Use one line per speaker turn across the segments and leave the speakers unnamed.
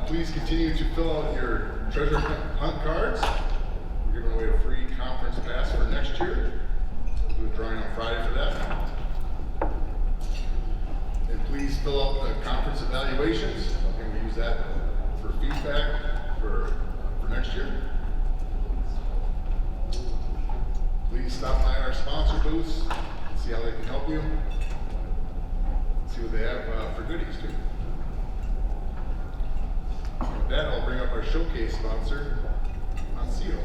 Please continue to fill out your treasure hunt cards. We're giving away a free conference pass for next year. We'll do a drawing on Friday for that. And please fill out the conference evaluations. And we use that for feedback for next year. Please stop by our sponsor booths and see how they can help you. See what they have for goodies too. With that, I'll bring up our showcase sponsor, Monsito.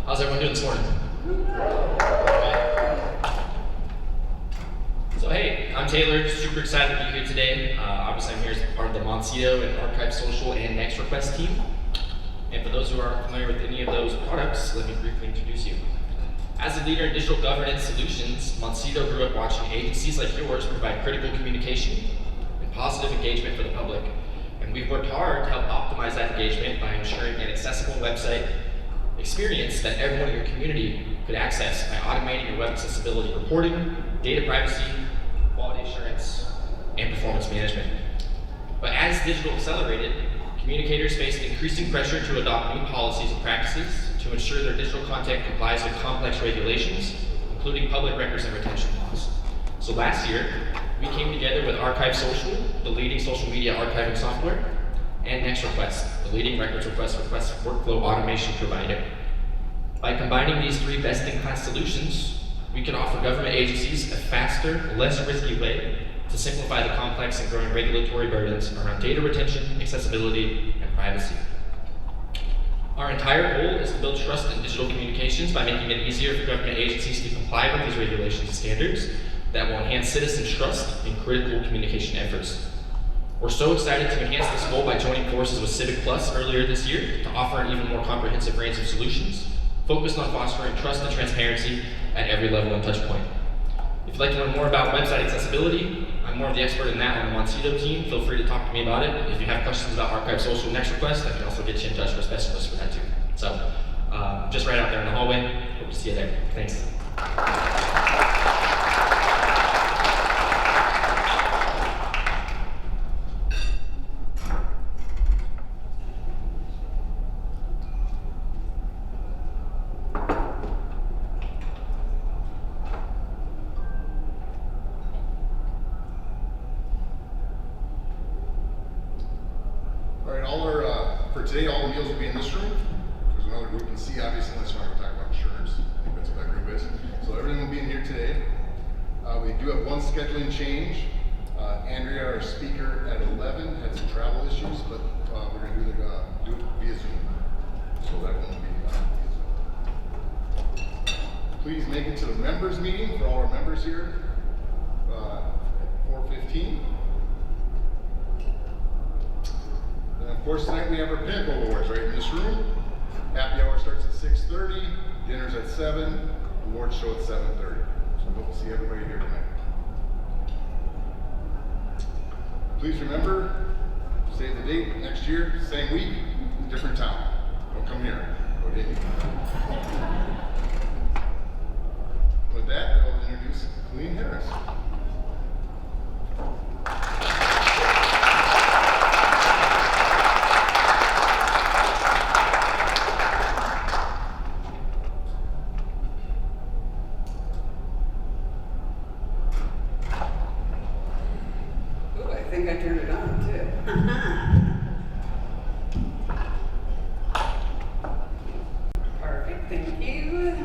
How's everyone doing this morning? So hey, I'm Taylor, super excited to be here today. Obviously I'm here as part of the Monsito and Archive Social and Next Request team. And for those who aren't familiar with any of those products, let me briefly introduce you. As a leader in digital governance solutions, Monsito grew up watching agencies like yours provide critical communication and positive engagement for the public. And we've worked hard to help optimize that engagement by ensuring an accessible website experience that everyone in your community could access by automating your web accessibility reporting, data privacy, quality assurance, and performance management. But as digital accelerated, communicators faced increasing pressure to adopt new policies and practices to ensure their digital content complies with complex regulations, including public records and retention laws. So last year, we came together with Archive Social, the leading social media archiving software, and Next Request, the leading records request workflow automation provider. By combining these three best-in-class solutions, we can offer government agencies a faster, less risky way to simplify the complex and growing regulatory burdens around data retention, accessibility, and privacy. Our entire goal is to build trust in digital communications by making it easier for government agencies to comply with these regulations and standards that will enhance citizens' trust in critical communication efforts. We're so excited to enhance this goal by joining forces with Civic Plus earlier this year to offer an even more comprehensive range of solutions focused on fostering trust and transparency at every level and touch point. If you'd like to learn more about website accessibility, I'm more of the expert in that on the Monsito team. Feel free to talk to me about it. If you have questions about Archive Social Next Request, I can also get you in touch with a specialist for that too. So, just right out there in the hallway. Hope to see you there. Thanks.
Today, all the meals will be in this room. There's another group in C, obviously, unless you want to talk about insurance. I think that's what that group is. So everything will be in here today. We do have one scheduling change. Andrea, our speaker at 11, had some travel issues, but we're going to do it via Zoom. So that won't be via Zoom. Please make it to the members meeting for all our members here at 4:15. And of course, tonight we have our Pinnacle Awards right in this room. Happy hour starts at 6:30, dinner's at 7, awards show at 7:30. So we hope to see everybody here tonight. Please remember, save the date, next year, same week, different town. Don't come here, go to Indy. With that, I'll introduce Colleen Harris.
I think I turned it on too. Perfect, thank you.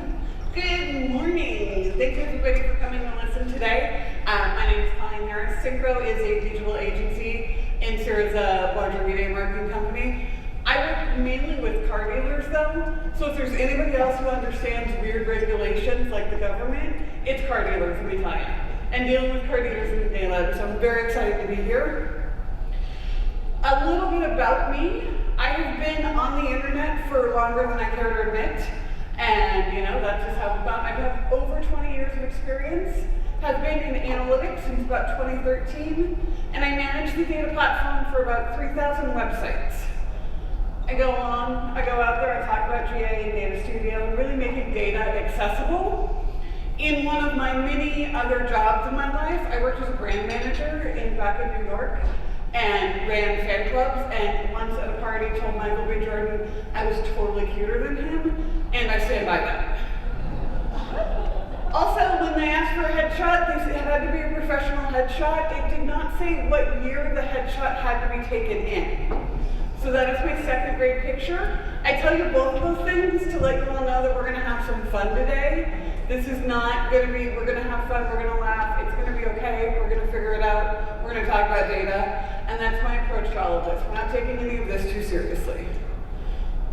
Good morning. Thanks everybody for coming to listen today. My name is Colleen Harris. Synchro is a digital agency and serves a larger media marketing company. I work mainly with car dealers though, so if there's anybody else who understands weird regulations like the government, it's car dealers, let me tell you. and dealing with card leaders in the daylight. So I'm very excited to be here. A little bit about me. I have been on the internet for longer than I care to admit. And that's just how I'm about. I have over 20 years of experience. Have been in analytics since about 2013. And I manage the data platform for about 3,000 websites. I go out there, I talk about GA and Data Studio, and really making data accessible. In one of my many other jobs in my life, I worked as a brand manager back in New York and ran fan clubs, and once at a party told Michael B. Jordan I was totally cuter than him, and I stand by that. Also, when they asked for a headshot, they said it had to be a professional headshot. It did not say what year the headshot had to be taken in. So that is my second grade picture. I tell you both of those things to let you all know that we're gonna have some fun today. This is not gonna be, we're gonna have fun, we're gonna laugh, it's gonna be okay, we're gonna figure it out, we're gonna talk about data, and that's my approach to all of this. We're not taking any of this too seriously.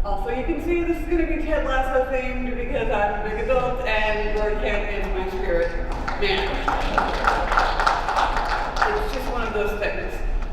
Also, you can see this is gonna be Ted Lasso themed because I'm a big adult and Lord Kent is my spirit man. It's just one of those things.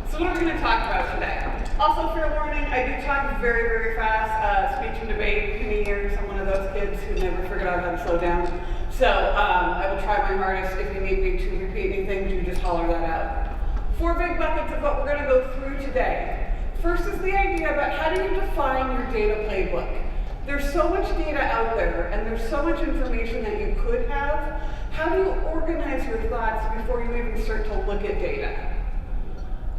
So what are we gonna talk about today? Also, fair warning, I do talk very, very fast. Speech and debate, 20 years. I'm one of those kids who never figured out how to slow down. So I will try my hardest. If you need me to repeat anything, you just holler that out. 4 big buckets of what we're going to go through today. First is the idea about how do you define your data playbook. There's so much data out there, and there's so much information that you could have. How do you organize your thoughts before you even start to look at data?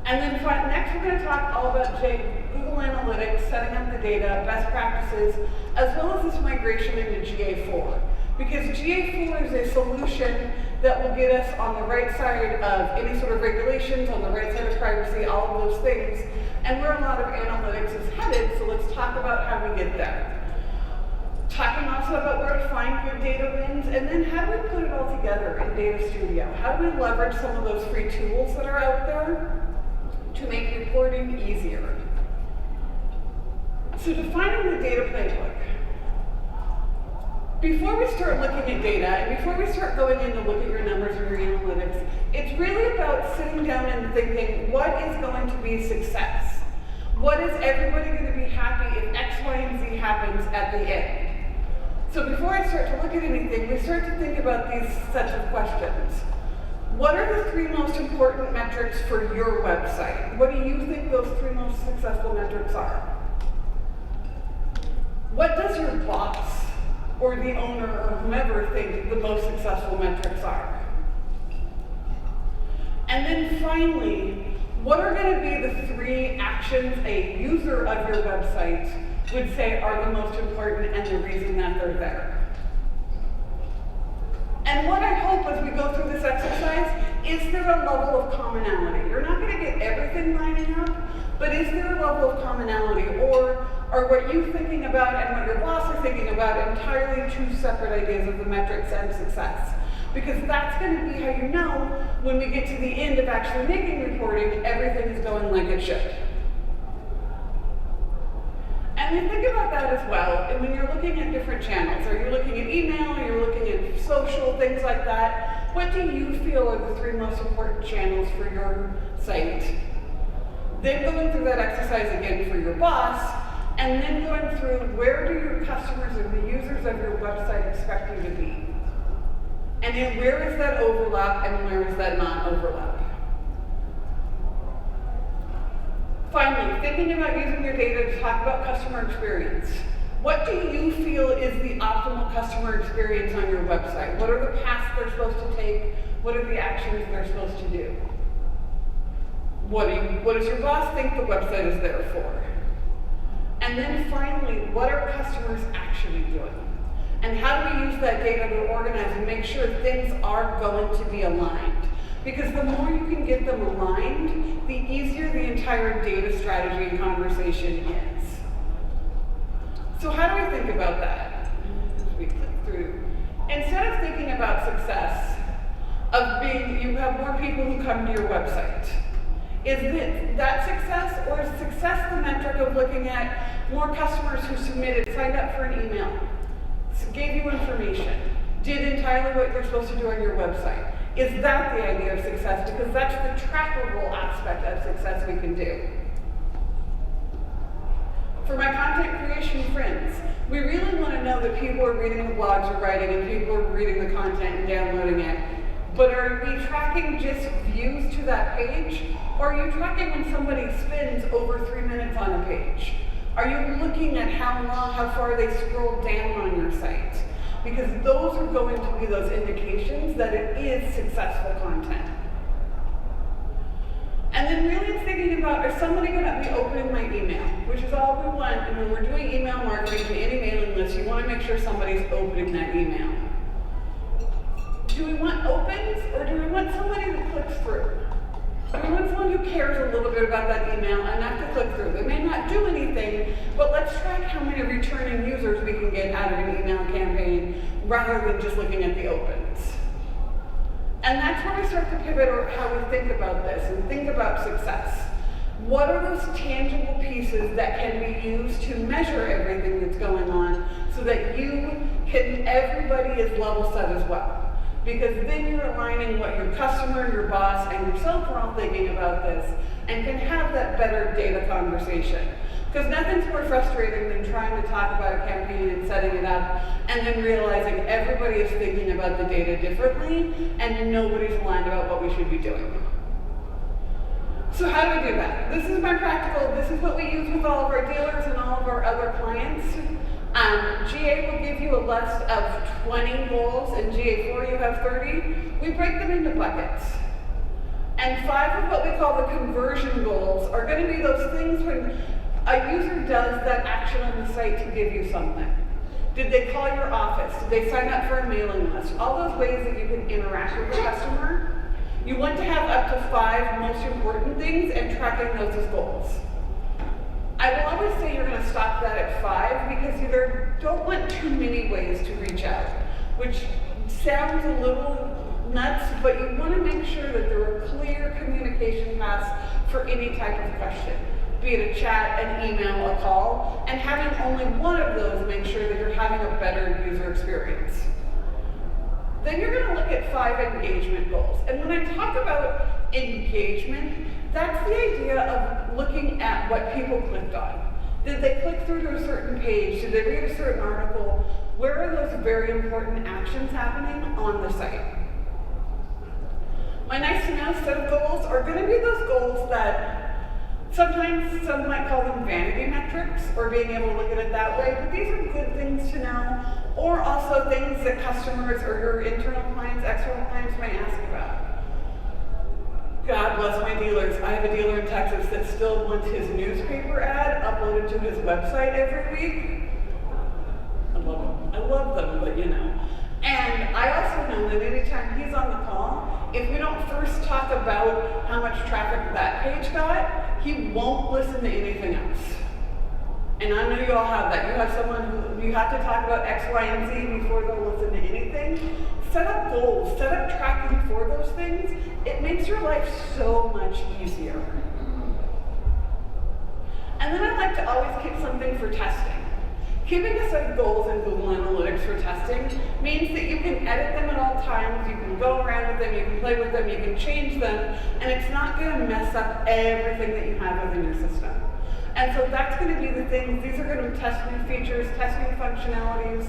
And then next we're going to talk all about Google Analytics, setting up the data, best practices, as well as this migration into GA4. Because GA4 is a solution that will get us on the right side of any sort of regulations, on the right side of privacy, all of those things, and where a lot of analytics is headed, so let's talk about how we get there. Talking also about where to find good data wins, and then how do we put it all together in Data Studio? How do we leverage some of those free tools that are out there to make reporting easier? So defining the data playbook. Before we start looking at data, and before we start going in to look at your numbers or your analytics, it's really about sitting down and thinking, what is going to be success? What is everybody going to be happy if X, Y, and Z happens at the end? So before I start to look at anything, we start to think about these sets of questions. What are the 3 most important metrics for your website? What do you think those 3 most successful metrics are? What does your boss or the owner or whomever think the most successful metrics are? And then finally, what are going to be the 3 actions a user of your website would say are the most important and the reason that they're there? And what I hope as we go through this exercise, is there a level of commonality? You're not going to get everything lining up, but is there a level of commonality? Or are what you're thinking about and what your boss is thinking about entirely 2 separate ideas of the metrics and success? Because that's going to be how you know when we get to the end of actually making reporting, everything is going like it should. And we think about that as well, and when you're looking at different channels, are you looking at email, are you looking at social, things like that, what do you feel are the 3 most important channels for your site? Then going through that exercise again for your boss, and then going through where do your customers and the users of your website expect you to be? And then where is that overlap and where is that non-overlap? Finally, thinking about using your data to talk about customer experience. What do you feel is the optimal customer experience on your website? What are the paths they're supposed to take? What are the actions they're supposed to do? What does your boss think the website is there for? And then finally, what are customers actually doing? And how do we use that data to organize and make sure things are going to be aligned? Because the more you can get them aligned, the easier the entire data strategy and conversation is. So how do we think about that? As we click through. Instead of thinking about success, of being, you have more people who come to your website. Is that success, or is success the metric of looking at more customers who submitted, signed up for an email, gave you information, did entirely what you're supposed to do on your website? Is that the idea of success? Because that's the trackable aspect of success we can do. For my content creation friends, we really want to know that people are reading the blogs we're writing and people are reading the content and downloading it. But are we tracking just views to that page? Or are you tracking when somebody spends over 3 minutes on a page? Are you looking at how long, how far they scroll down on your site? Because those are going to be those indications that it is successful content. And then really it's thinking about, is somebody going to be opening my email? Which is all we want. And when we're doing email marketing to any mailing list, you want to make sure somebody's opening that email. Do we want opens, or do we want somebody that clicks through? Do we want someone who cares a little bit about that email enough to click through? They may not do anything, but let's track how many returning users we can get out of an email campaign rather than just looking at the opens. And that's where we start to pivot or how we think about this and think about success. What are those tangible pieces that can be used to measure everything that's going on so that everybody is level set as well? Because then you're aligning what your customer, your boss, and yourself are all thinking about this and can have that better data conversation. Because nothing's more frustrating than trying to talk about a campaign and setting it up and then realizing everybody is thinking about the data differently and nobody's aligned about what we should be doing. So how do we do that? This is my practical, this is what we use with all of our dealers and all of our other clients. GA will give you a list of 20 goals, in GA4 you have 30. We break them into buckets. And 5 of what we call the conversion goals are going to be those things when a user does that action on the site to give you something. Did they call your office? Did they sign up for a mailing list? All those ways that you can interact with the customer. You want to have up to 5 most important things and tracking those as goals. I will always say you're going to stop that at 5 because you don't want too many ways to reach out, which sounds a little nuts, but you want to make sure that there are clear communication paths for any type of question, be it a chat, an email, a call, and having only one of those make sure that you're having a better user experience. Then you're going to look at 5 engagement goals. And when I talk about engagement, that's the idea of looking at what people clicked on. Did they click through to a certain page? Did they read a certain article? Where are those very important actions happening on the site? My nice to know set of goals are going to be those goals that sometimes some might call them vanity metrics or being able to look at it that way, but these are good things to know, or also things that customers or your internal clients, external clients may ask about. God bless my dealers. I have a dealer in Texas that still wants his newspaper ad uploaded to his website every week. I love them. I love them, but you know. And I also know that anytime he's on the call, if we don't first talk about how much traffic that page got, he won't listen to anything else. And I know you all have that. You have someone who you have to talk about X, Y, and Z before they'll listen to anything. Set up goals, set up tracking for those things. It makes your life so much easier. And then I like to always keep something for testing. Keeping a set of goals in Google Analytics for testing means that you can edit them at all times, you can go around with them, you can play with them, you can change them, and it's not going to mess up everything that you have within your system. And so that's going to be the things, these are going to be test new features, test new functionalities.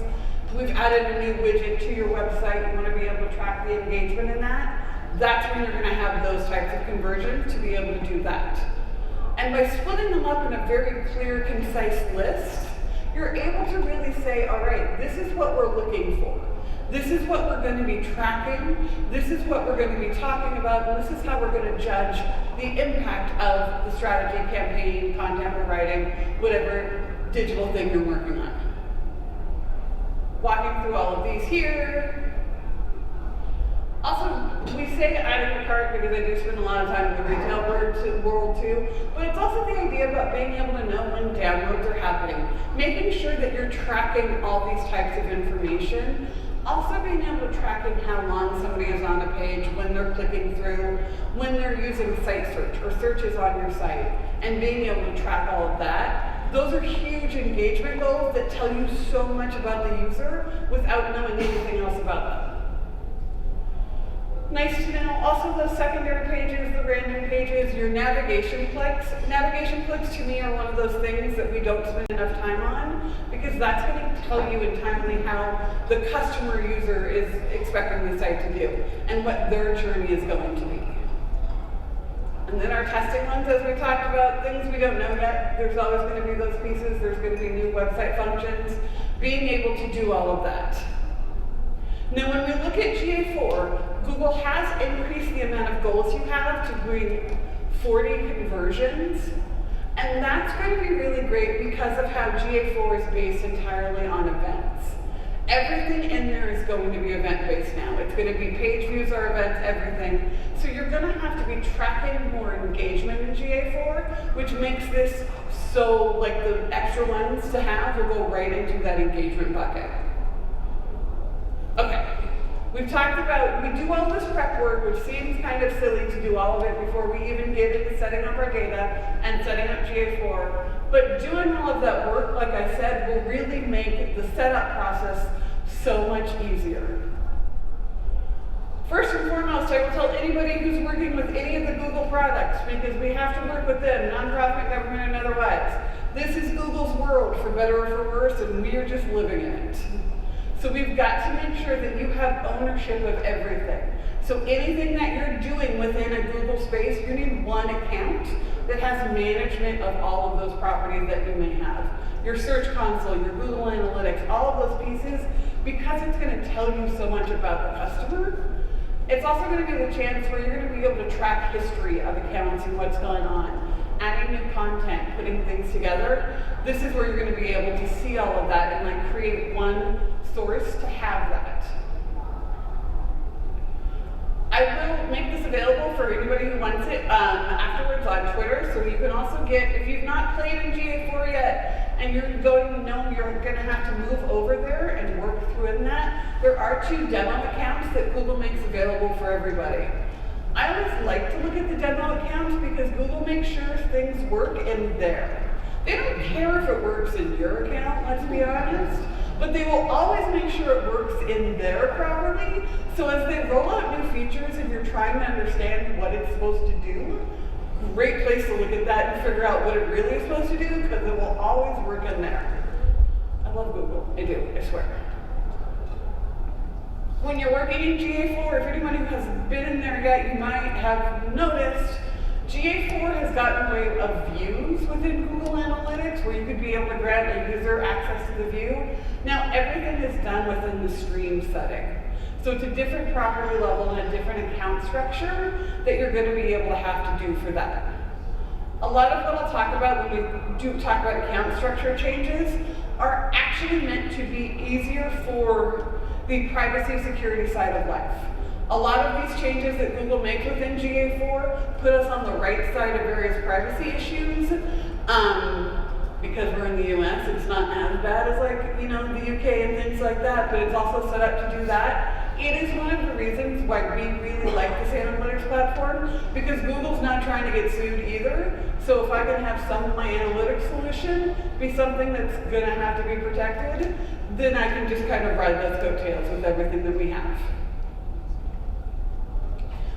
We've added a new widget to your website. You want to be able to track the engagement in that. That's when you're going to have those types of conversions to be able to do that. And by splitting them up in a very clear, concise list, you're able to really say, all right, this is what we're looking for. This is what we're going to be tracking. This is what we're going to be talking about. And this is how we're going to judge the impact of the strategy, campaign, content we're writing, whatever digital thing you're working on. Walking through all of these here. Also, we say add to cart because I do spend a lot of time in the retail world too, but it's also the idea about being able to know when downloads are happening, making sure that you're tracking all these types of information, also being able to tracking how long somebody is on a page, when they're clicking through, when they're using site search or searches on your site, and being able to track all of that. Those are huge engagement goals that tell you so much about the user without knowing anything else about them. Nice to know. Also, those secondary pages, the random pages, your navigation clicks. Navigation clicks to me are one of those things that we don't spend enough time on because that's going to tell you entirely how the customer user is expecting the site to do and what their journey is going to be. And then our testing ones, as we talked about, things we don't know yet. There's always going to be those pieces. There's going to be new website functions. Being able to do all of that. Now, when we look at GA4, Google has increased the amount of goals you have to bring 40 conversions. And that's going to be really great because of how GA4 is based entirely on events. Everything in there is going to be event-based now. It's going to be page views are events, everything. So you're going to have to be tracking more engagement in GA4, which makes this so, like, the extra ones to have will go right into that engagement bucket. Okay, we've talked about, we do all this prep work, which seems kind of silly to do all of it before we even get into setting up our data and setting up GA4. But doing all of that work, like I said, will really make the setup process so much easier. First and foremost, I will tell anybody who's working with any of the Google products, because we have to work with them, nonprofit, government, and otherwise. This is Google's world, for better or for worse, and we are just living in it. So we've got to make sure that you have ownership of everything. So anything that you're doing within a Google space, you need one account that has management of all of those properties that you may have. Your Search Console, your Google Analytics, all of those pieces, because it's going to tell you so much about the customer. It's also going to be the chance where you're going to be able to track history of accounts and what's going on, adding new content, putting things together. This is where you're going to be able to see all of that and like create one source to have that. I will make this available for anybody who wants it afterwards on Twitter, so you can also get, if you've not played in GA4 yet, and you're going to know you're going to have to move over there and work through in that, there are 2 demo accounts that Google makes available for everybody. I always like to look at the demo accounts because Google makes sure things work in there. They don't care if it works in your account, let's be honest, but they will always make sure it works in there properly. So as they roll out new features and you're trying to understand what it's supposed to do, great place to look at that and figure out what it really is supposed to do, because it will always work in there. I love Google, I do, I swear. When you're working in GA4, if anybody who hasn't been in there yet, you might have noticed GA4 has gotten away of views within Google Analytics, where you could be able to grant a user access to the view. Now everything is done within the stream setting. So it's a different property level and a different account structure that you're going to be able to have to do for that. A lot of what I'll talk about when we do talk about account structure changes are actually meant to be easier for the privacy security side of life. A lot of these changes that Google makes within GA4 put us on the right side of various privacy issues. Because we're in the US, it's not as bad as like, you know, the UK and things like that, but it's also set up to do that. It is one of the reasons why we really like this analytics platform, because Google's not trying to get sued either. So if I can have some of my analytics solution be something that's gonna have to be protected, then I can just kind of ride those coattails with everything that we have.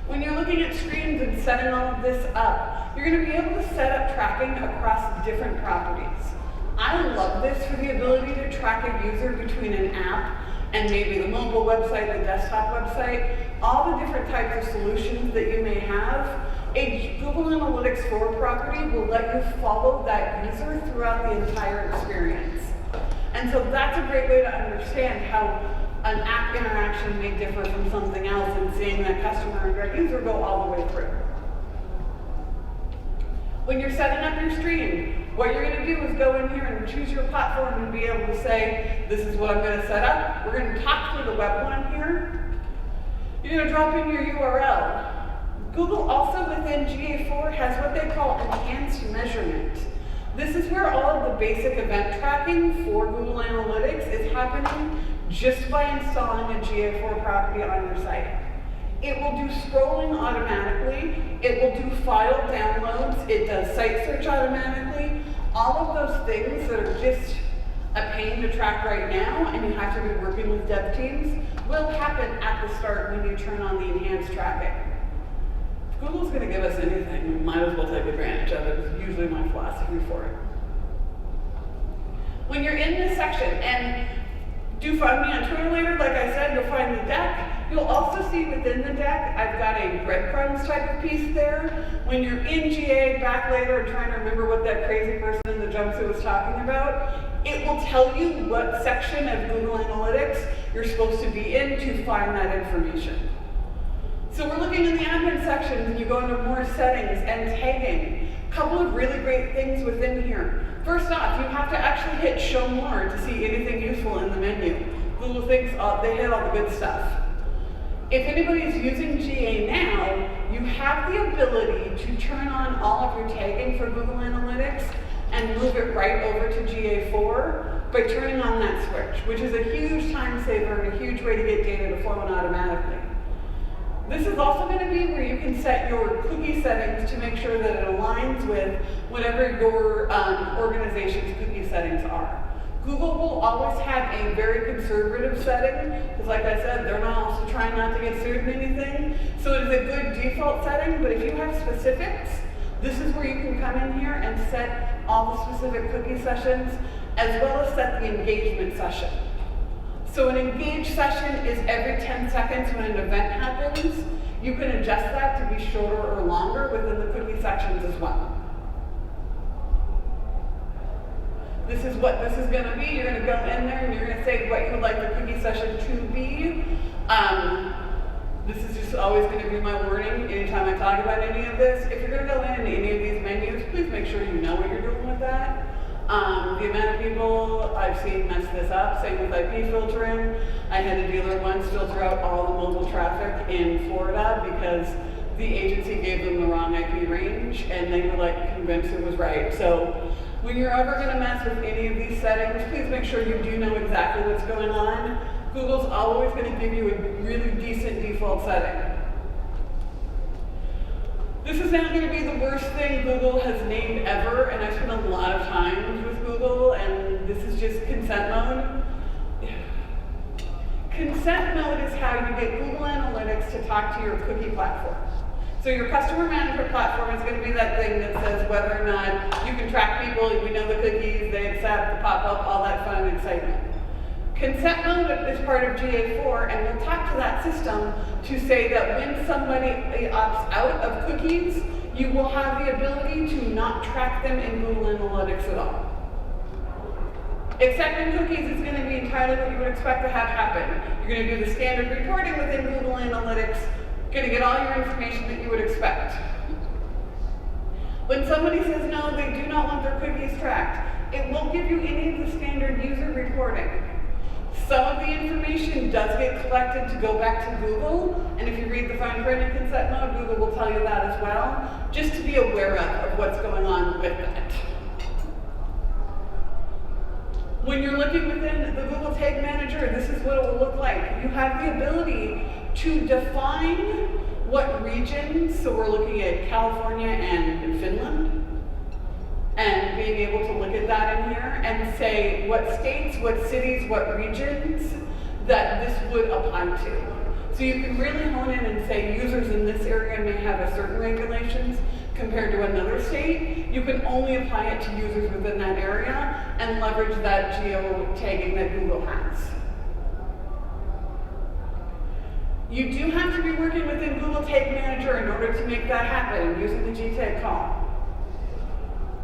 When you're looking at streams and setting all of this up, you're going to be able to set up tracking across different properties. I love this for the ability to track a user between an app and maybe the mobile website, the desktop website, all the different types of solutions that you may have. A Google Analytics 4 property will let you follow that user throughout the entire experience. And so that's a great way to understand how an app interaction may differ from something else, and seeing that customer and our user go all the way through. When you're setting up your stream, what you're going to do is go in here and choose your platform and be able to say, this is what I'm going to set up. We're going to talk through the web one here. You're going to drop in your URL. Google also within GA4 has what they call enhanced measurement. This is where all of the basic event tracking for Google Analytics is happening just by installing a GA4 property on your site. It will do scrolling automatically, it will do file downloads, it does site search automatically, all of those things that are just a pain to track right now, and you have to be working with dev teams, will happen at the start when you turn on the enhanced tracking. If Google's going to give us anything, we might as well take advantage of it. It's usually my philosophy for it. When you're in this section, and do find me on Twitter later, like I said, you'll find the deck. You'll also see within the deck, I've got a breadcrumbs type of piece there. When you're in GA back later and trying to remember what that crazy person in the jumpsuit was talking about, it will tell you what section of Google Analytics you're supposed to be in to find that information. So we're looking in the admin sections, and you go into more settings and tagging. A couple of really great things within here. First off, you have to actually hit show more to see anything useful in the menu. Google thinks they hit all the good stuff. If anybody's using GA now, you have the ability to turn on all of your tagging for Google Analytics and move it right over to GA4 by turning on that switch, which is a huge time saver and a huge way to get data to flow in automatically. This is also going to be where you can set your cookie settings to make sure that it aligns with whatever your organization's cookie settings are. Google will always have a very conservative setting, because like I said, they're not also trying not to get sued in anything. So it is a good default setting, but if you have specifics, this is where you can come in here and set all the specific cookie sessions, as well as set the engagement session. So an engage session is every 10 seconds when an event happens. You can adjust that to be shorter or longer within the cookie sections as well. This is what this is going to be. You're going to go in there and you're going to say what you would like the cookie session to be. This is just always going to be my wording anytime I talk about any of this. If you're going to go in any of these menus, please make sure you know what you're doing with that. The amount of people I've seen mess this up, same with IP filtering. I had a dealer once filter out all the mobile traffic in Florida because the agency gave them the wrong IP range and they were like convinced it was right. So when you're ever going to mess with any of these settings, please make sure you do know exactly what's going on. Google's always going to give you a really decent default setting. This is not going to be the worst thing Google has named ever, and I spent a lot of time with Google, and this is just consent mode. Consent mode is how you get Google Analytics to talk to your cookie platform. So your customer management platform is going to be that thing that says whether or not you can track people, we know the cookies, they accept, the pop-up, all that fun and excitement. Consent mode is part of GA4, and we'll talk to that system to say that when somebody opts out of cookies, you will have the ability to not track them in Google Analytics at all. Accepting cookies is going to be entirely what you would expect to have happen. You're going to do the standard reporting within Google Analytics, going to get all your information that you would expect. When somebody says no, they do not want their cookies tracked, it won't give you any of the standard user reporting. Some of the information does get collected to go back to Google, and if you read the fine print in consent mode, Google will tell you that as well, just to be aware of what's going on with that. When you're looking within the Google Tag Manager, this is what it will look like. You have the ability to define what regions, so we're looking at California and Finland, and being able to look at that in here and say what states, what cities, what regions that this would apply to. So you can really hone in and say users in this area may have a certain regulations compared to another state. You can only apply it to users within that area and leverage that geo tagging that Google has. You do have to be working within Google Tag Manager in order to make that happen using the GTAG call.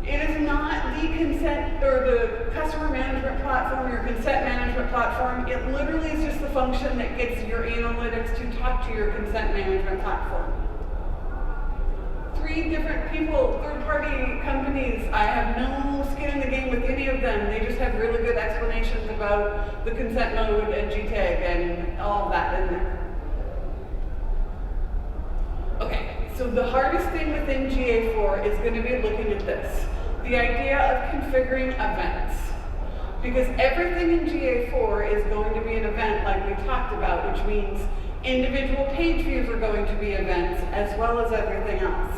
It is not the consent or the customer management platform, your consent management platform. It literally is just the function that gets your analytics to talk to your consent management platform. 3 different people, third-party companies, I have no skin in the game with any of them. They just have really good explanations about the consent mode and GTAG and all of that in there. Okay, so the hardest thing within GA4 is going to be looking at this. The idea of configuring events. Because everything in GA4 is going to be an event like we talked about, which means individual page views are going to be events as well as everything else.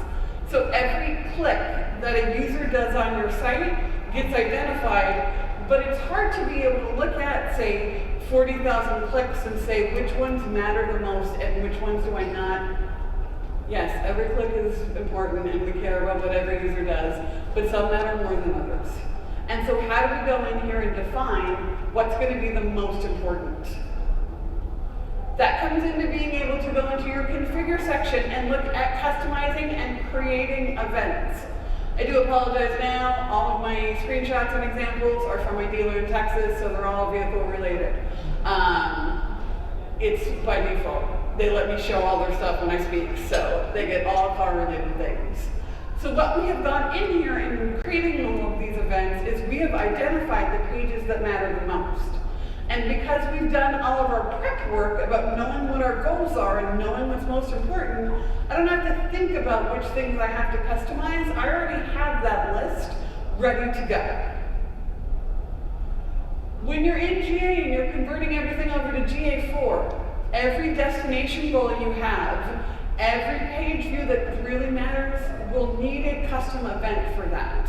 So every click that a user does on your site gets identified but it's hard to be able to look at, say, 40,000 clicks and say which ones matter the most and which ones do I not. Yes, every click is important and we care about what every user does, but some matter more than others. And so how do we go in here and define what's going to be the most important? That comes into being able to go into your configure section and look at customizing and creating events. I do apologize now, all of my screenshots and examples are from my dealer in Texas, so they're all vehicle related. It's by default. They let me show all their stuff when I speak, so they get all car related things. So what we have gone in here in creating all of these events is we have identified the pages that matter the most. And because we've done all of our prep work about knowing what our goals are and knowing what's most important, I don't have to think about which things I have to customize. I already have that list ready to go. When you're in GA and you're converting everything over to GA4, every destination goal you have, every page view that really matters will need a custom event for that.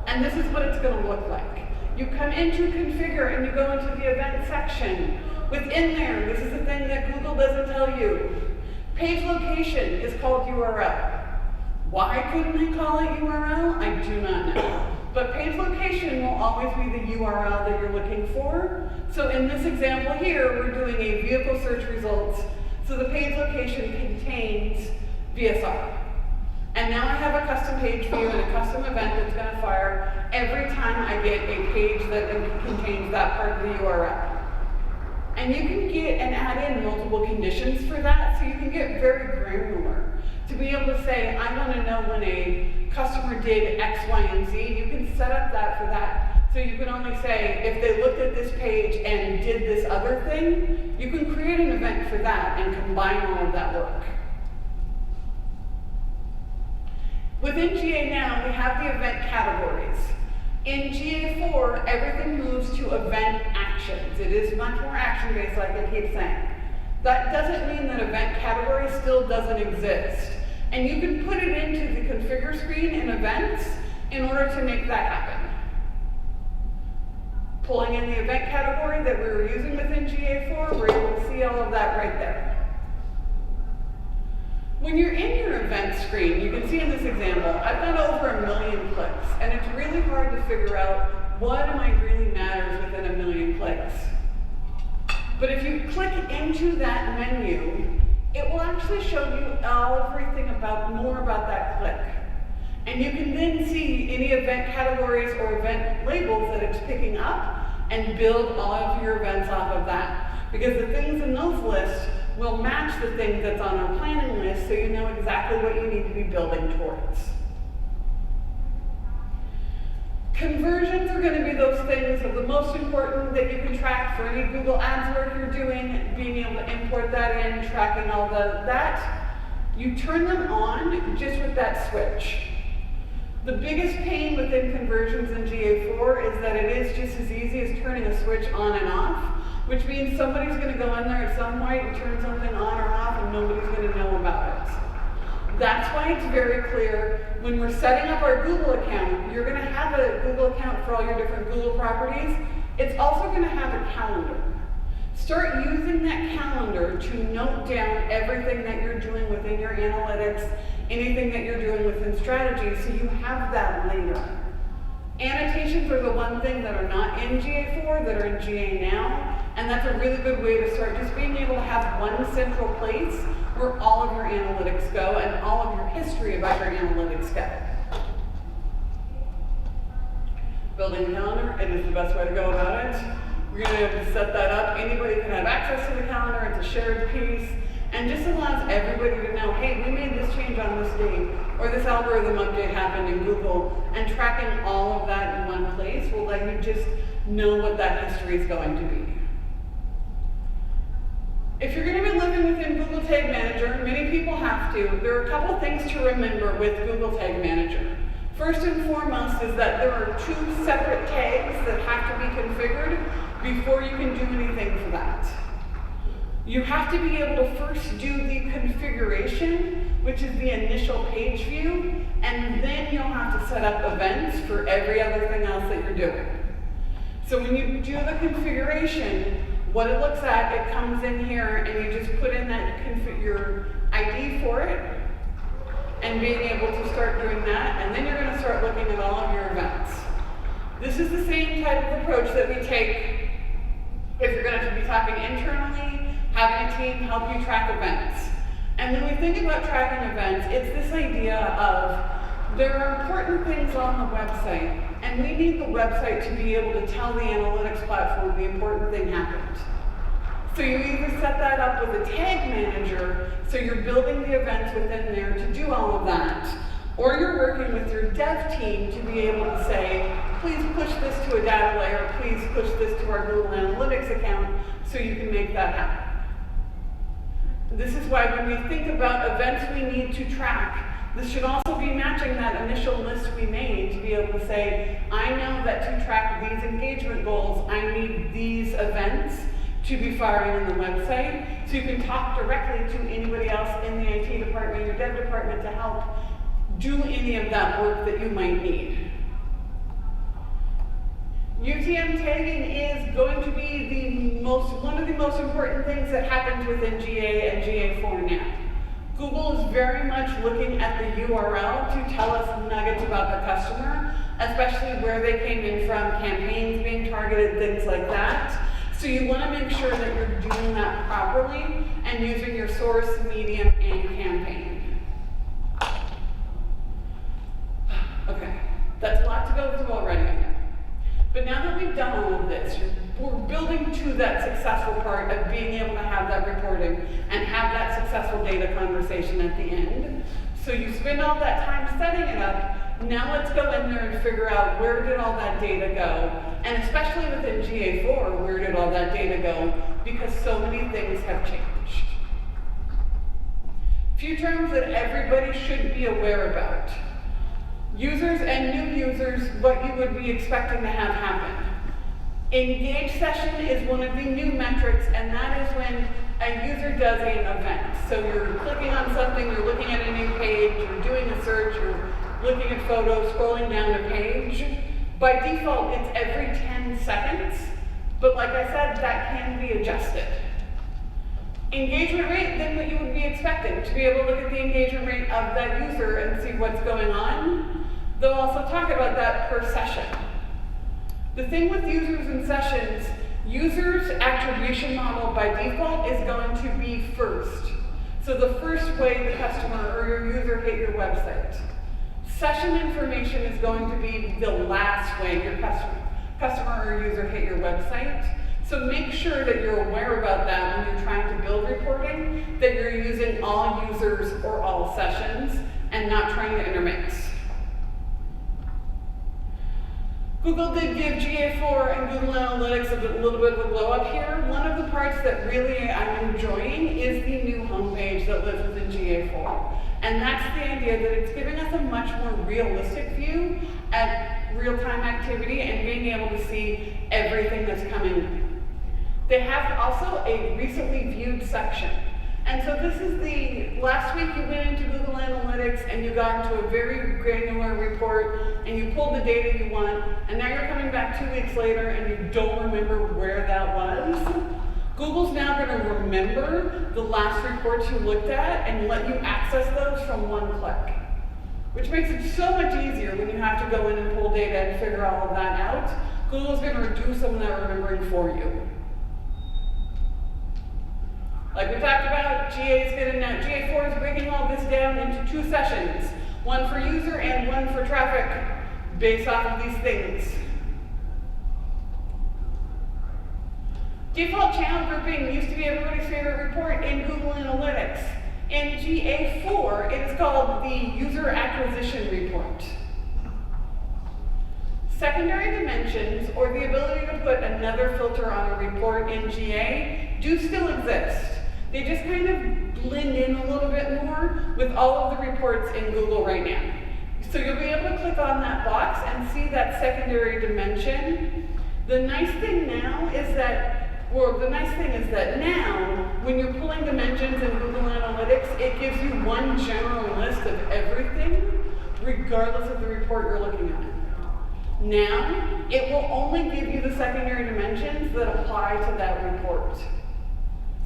And this is what it's going to look like. You come into configure and you go into the event section. Within there, this is the thing that Google doesn't tell you. Page location is called URL. Why couldn't they call it URL? I do not know. But page location will always be the URL that you're looking for. So in this example here, we're doing a vehicle search results. So the page location contains VSR. And now I have a custom page view and a custom event that's going to fire every time I get a page that contains that part of the URL. And you can get and add in multiple conditions for that, so you can get very granular. To be able to say, I want to know when a customer did X, Y, and Z, you can set up that for that. So you can only say, if they looked at this page and did this other thing, you can create an event for that and combine all of that work. Within GA now, we have the event categories. In GA4, everything moves to event actions. It is much more action-based, like I keep saying. That doesn't mean that event category still doesn't exist. And you can put it into the configure screen in events in order to make that happen. Pulling in the event category that we were using within GA4, we're able to see all of that right there. When you're in your event screen, you can see in this example, I've got over 1 million clicks, and it's really hard to figure out what really matters within 1 million clicks. But if you click into that menu, it will actually show you everything more about that click. And you can then see any event categories or event labels that it's picking up and build all of your events off of that. Because the things in those lists will match the thing that's on our planning list, so you know exactly what you need to be building towards. Conversions are going to be those things that are the most important that you can track for any Google Ads work you're doing, being able to import that in, tracking all that. You turn them on just with that switch. The biggest pain within conversions in GA4 is that it is just as easy as turning a switch on and off, which means somebody's going to go in there at some point and turn something on or off and nobody's going to know about it. That's why it's very clear when we're setting up our Google account, you're going to have a Google account for all your different Google properties. It's also going to have a calendar. Start using that calendar to note down everything that you're doing within your analytics, anything that you're doing within strategy, so you have that later. Annotations are the one thing that are not in GA4 that are in GA now, and that's a really good way to start just being able to have one central place where all of your analytics go and all of your history about your analytics go. Building a calendar, it is the best way to go about it. We're going to be able to set that up. Anybody can have access to the calendar. It's a shared piece. And just allows everybody to know, hey, we made this change on this date, or this algorithm update happened in Google, and tracking all of that in one place will let you just know what that history is going to be. If you're going to be living within Google Tag Manager, many people have to, there are a couple things to remember with Google Tag Manager. First and foremost is that there are 2 separate tags that have to be configured before you can do anything for that. You have to be able to first do the configuration which is the initial page view, and then you'll have to set up events for every other thing else that you're doing. So when you do the configuration, what it looks at, it comes in here and you just put in that your ID for it, and being able to start doing that, and then you're going to start looking at all of your events. This is the same type of approach that we take if you're going to be talking internally, having a team help you track events. And when we think about tracking events, it's this idea of there are important things on the website, and we need the website to be able to tell the analytics platform the important thing happened. So you either set that up with a tag manager, so you're building the events within there to do all of that, or you're working with your dev team to be able to say, please push this to a data layer, please push this to our Google Analytics account, so you can make that happen. This is why when we think about events we need to track, this should also be matching that initial list we made to be able to say, I know that to track these engagement goals, I need these events to be firing in the website, so you can talk directly to anybody else in the IT department, your dev department, to help do any of that work that you might need. UTM tagging is going to be one of the most important things that happens within GA and GA4 now. Google is very much looking at the URL to tell us nuggets about the customer, especially where they came in from, campaigns being targeted, things like that. So you want to make sure that you're doing that properly and using your source, medium, and campaign. Okay, that's a lot to go through already, I know. But now that we've done all of this, we're building to that successful part of being able to have that reporting and have that successful data conversation at the end. So you spend all that time setting it up. Now let's go in there and figure out where did all that data go, and especially within GA4, where did all that data go, because so many things have changed. Few terms that everybody should be aware about. Users and new users, what you would be expecting to have happen. Engage session is one of the new metrics, and that is when a user does an event. So you're clicking on something, you're looking at a new page, you're doing a search, you're looking at photos, scrolling down a page. By default, it's every 10 seconds, but like I said, that can be adjusted. Engagement rate, then what you would be expecting, to be able to look at the engagement rate of that user and see what's going on. They'll also talk about that per session. The thing with users and sessions, users attribution model by default is going to be first. So the first way the customer or your user hit your website. Session information is going to be the last way your customer or user hit your website. So make sure that you're aware about that when you're trying to build reporting, that you're using all users or all sessions and not trying to intermix. Google did give GA4 and Google Analytics a little bit of a glow up here. One of the parts that really I'm enjoying is the new homepage that lives within GA4. And that's the idea that it's giving us a much more realistic view at real-time activity and being able to see everything that's coming in. They have also a recently viewed section. And so this is last week you went into Google Analytics and you got into a very granular report and you pulled the data you want, and now you're coming back 2 weeks later and you don't remember where that was. Google's now going to remember the last reports you looked at and let you access those from one click, which makes it so much easier when you have to go in and pull data and figure all of that out. Google's going to do some of that remembering for you. Like we talked about, GA4 is breaking all this down into 2 sessions, one for user and one for traffic, based off of these things. Default channel grouping used to be everybody's favorite report in Google Analytics. In GA4, it is called the User Acquisition Report. Secondary dimensions, or the ability to put another filter on a report in GA, do still exist. They just kind of blend in a little bit more with all of the reports in Google right now. So you'll be able to click on that box and see that secondary dimension. The nice thing now is that Well, the nice thing is that now, when you're pulling dimensions in Google Analytics, it gives you one general list of everything, regardless of the report you're looking at. Now, it will only give you the secondary dimensions that apply to that report.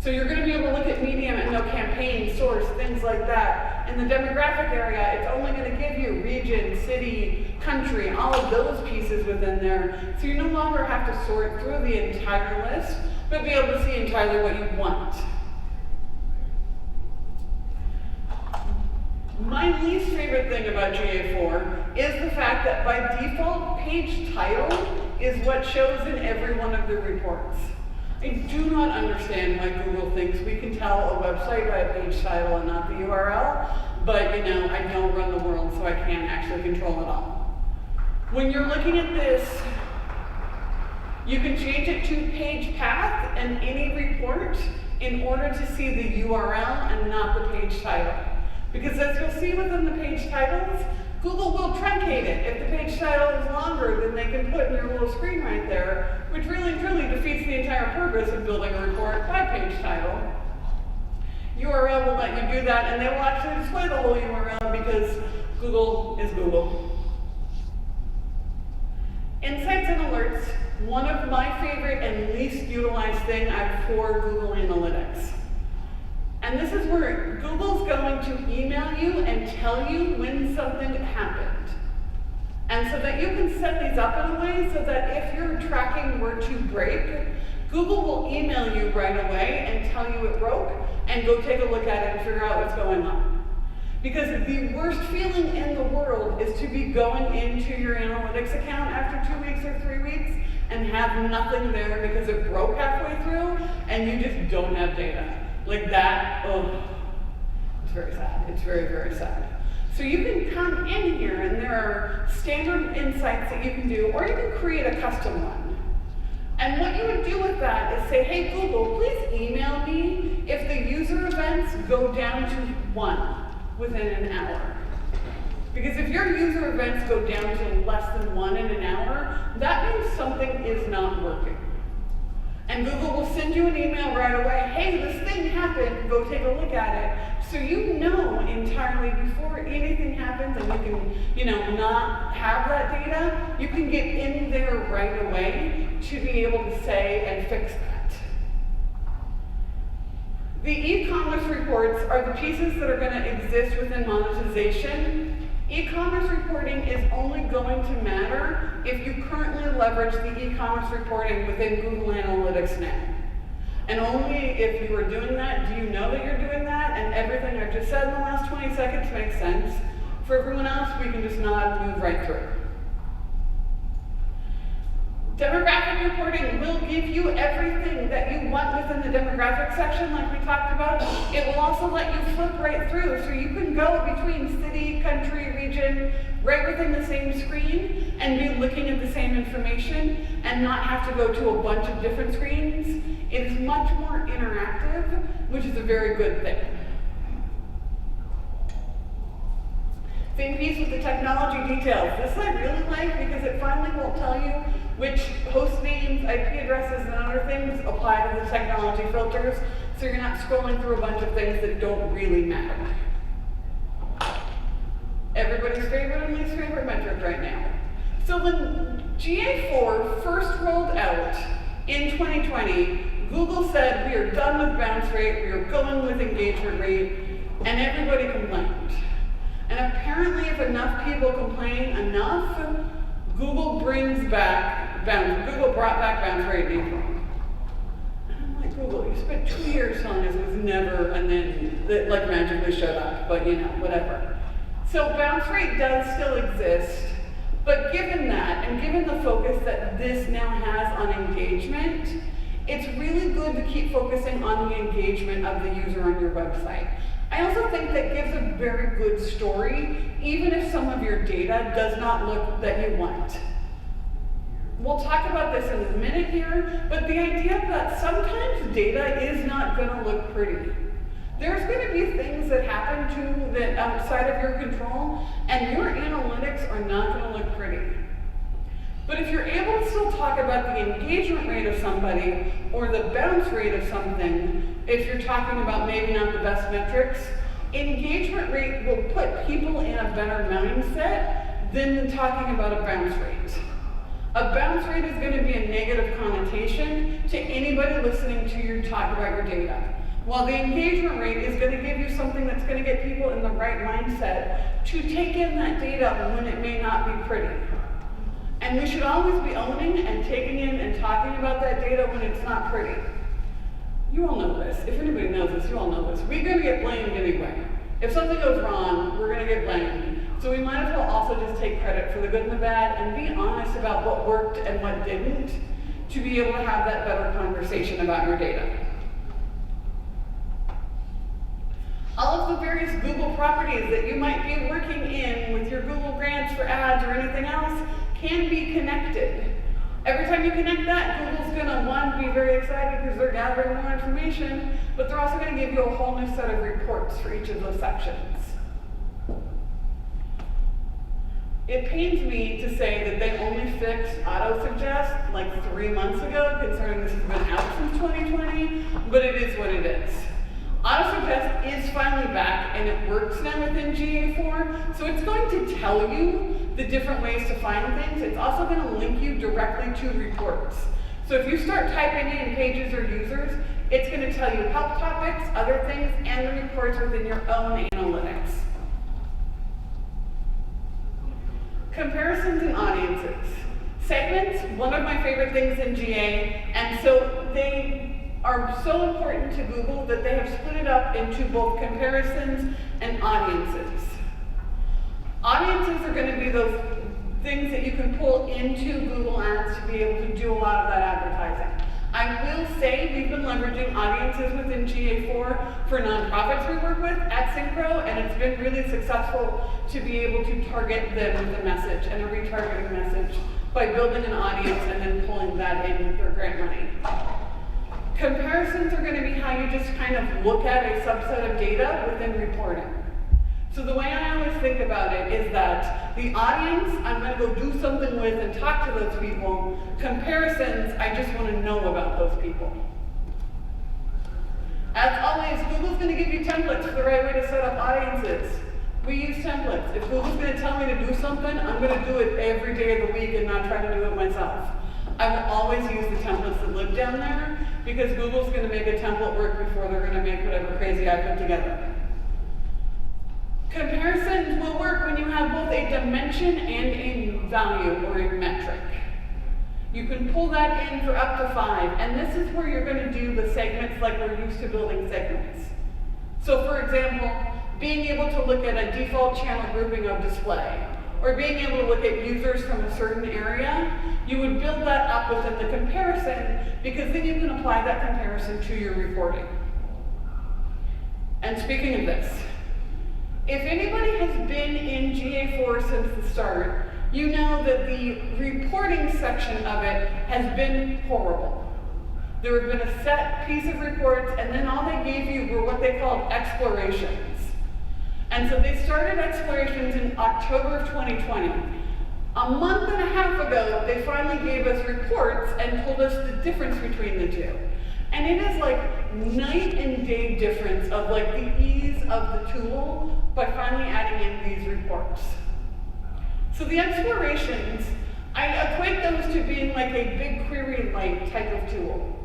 So you're going to be able to look at medium and know campaign, source, things like that. In the demographic area, it's only going to give you region, city, country, all of those pieces within there. So you no longer have to sort through the entire list, but be able to see entirely what you want. My least favorite thing about GA4 is the fact that by default, page title is what shows in every one of the reports. I do not understand why Google thinks we can tell a website by a page title and not the URL, but you know, I don't run the world, so I can't actually control it all. When you're looking at this, you can change it to page path and any report in order to see the URL and not the page title. Because as you'll see within the page titles, Google will truncate it. If the page title is longer than they can put in your little screen right there, which really and truly defeats the entire purpose of building a report by page title. URL will let you do that, and they will actually display the whole URL because Google is Google. Insights and alerts, one of my favorite and least utilized thing for Google Analytics. And this is where Google's going to email you and tell you when something happened. And so that you can set these up in a way so that if your tracking were to break, Google will email you right away and tell you it broke, and go take a look at it and figure out what's going on. Because the worst feeling in the world is to be going into your analytics account after 2 weeks or 3 weeks and have nothing there because it broke halfway through and you just don't have data. Like that, oh, it's very sad. It's very, very sad. So you can come in here and there are standard insights that you can do, or you can create a custom one. And what you would do with that is say, hey Google, please email me if the user events go down to 1 within an hour. Because if your user events go down to less than 1 in an hour, that means something is not working. And Google will send you an email right away, hey, this thing happened, go take a look at it. So you know entirely before anything happens and you can, not have that data, you can get in there right away to be able to say and fix that. The e-commerce reports are the pieces that are going to exist within monetization. E-commerce reporting is only going to matter if you currently leverage the e-commerce reporting within Google Analytics now. And only if you are doing that, do you know that you're doing that, and everything I've just said in the last 20 seconds makes sense. For everyone else, we can just nod and move right through. Demographic reporting will give you everything that you want within the demographic section like we talked about. It will also let you flip right through, so you can go between city, country, region, right within the same screen and be looking at the same information and not have to go to a bunch of different screens. It is much more interactive, which is a very good thing. Same piece with the technology details. This I really like because it finally will tell you which host names, IP addresses, and other things apply to the technology filters, so you're not scrolling through a bunch of things that don't really matter. Everybody's favorite and least favorite metric right now. So when GA4 first rolled out in 2020, Google said we are done with bounce rate, we are going with engagement rate, and everybody complained. And apparently if enough people complain enough, Google brought back bounce rate in April. And I'm like, Google, you spent 2 years telling us it was never, and then it like magically showed up, but whatever. So bounce rate does still exist, but given that, and given the focus that this now has on engagement, it's really good to keep focusing on the engagement of the user on your website. I also think that gives a very good story, even if some of your data does not look that you want. We'll talk about this in a minute here, but the idea that sometimes data is not going to look pretty. There's going to be things that happen to you that outside of your control, and your analytics are not going to look pretty. But if you're able to still talk about the engagement rate of somebody or the bounce rate of something, if you're talking about maybe not the best metrics, engagement rate will put people in a better mindset than talking about a bounce rate. A bounce rate is going to be a negative connotation to anybody listening to you talk about your data. While the engagement rate is going to give you something that's going to get people in the right mindset to take in that data when it may not be pretty. And we should always be owning and taking in and talking about that data when it's not pretty. You all know this. If anybody knows this, you all know this. We're going to get blamed anyway. If something goes wrong, we're going to get blamed. So we might as well also just take credit for the good and the bad and be honest about what worked and what didn't to be able to have that better conversation about your data. All of the various Google properties that you might be working in with your Google grants for ads or anything else can be connected. Every time you connect that, Google's gonna, one, be very excited because they're gathering more information, but they're also gonna give you a whole new set of reports for each of those sections. It pains me to say that they only fixed auto-suggest like 3 months ago, considering this has been out since 2020, but it is what it is. Auto-suggest is finally back and it works now within GA4, so it's going to tell you the different ways to find things. It's also going to link you directly to reports. So if you start typing in pages or users, it's going to tell you help topics, other things, and the reports within your own analytics. Comparisons and audiences. Segments, one of my favorite things in GA, and so they are so important to Google that they have split it up into both comparisons and audiences. Audiences are going to be those things that you can pull into Google Ads to be able to do a lot of that advertising. I will say we've been leveraging audiences within GA4 for nonprofits we work with at Synchro, and it's been really successful to be able to target them with a message and a retargeting message by building an audience and then pulling that in with their grant money. Comparisons are going to be how you just kind of look at a subset of data within reporting. So the way I always think about it is that the audience, I'm going to go do something with and talk to those people. Comparisons, I just want to know about those people. As always, Google's going to give you templates for the right way to set up audiences. We use templates. If Google's going to tell me to do something, I'm going to do it every day of the week and not try to do it myself. I will always use the templates that live down there because Google's going to make a template work before they're going to make whatever crazy I put together. Comparisons will work when you have both a dimension and a value or a metric. You can pull that in for up to 5, and this is where you're going to do the segments like we're used to building segments. So for example, being able to look at a default channel grouping of display, or being able to look at users from a certain area, you would build that up within the comparison because then you can apply that comparison to your reporting. And speaking of this, if anybody has been in GA4 since the start, you know that the reporting section of it has been horrible. There have been a set piece of reports, and then all they gave you were what they called explorations. And so they started explorations in October of 2020. A month and a half ago, they finally gave us reports and told us the difference between the two. And it is like night and day difference of like the ease of the tool by finally adding in these reports. So the explorations, I equate those to being like a BigQuery-like type of tool.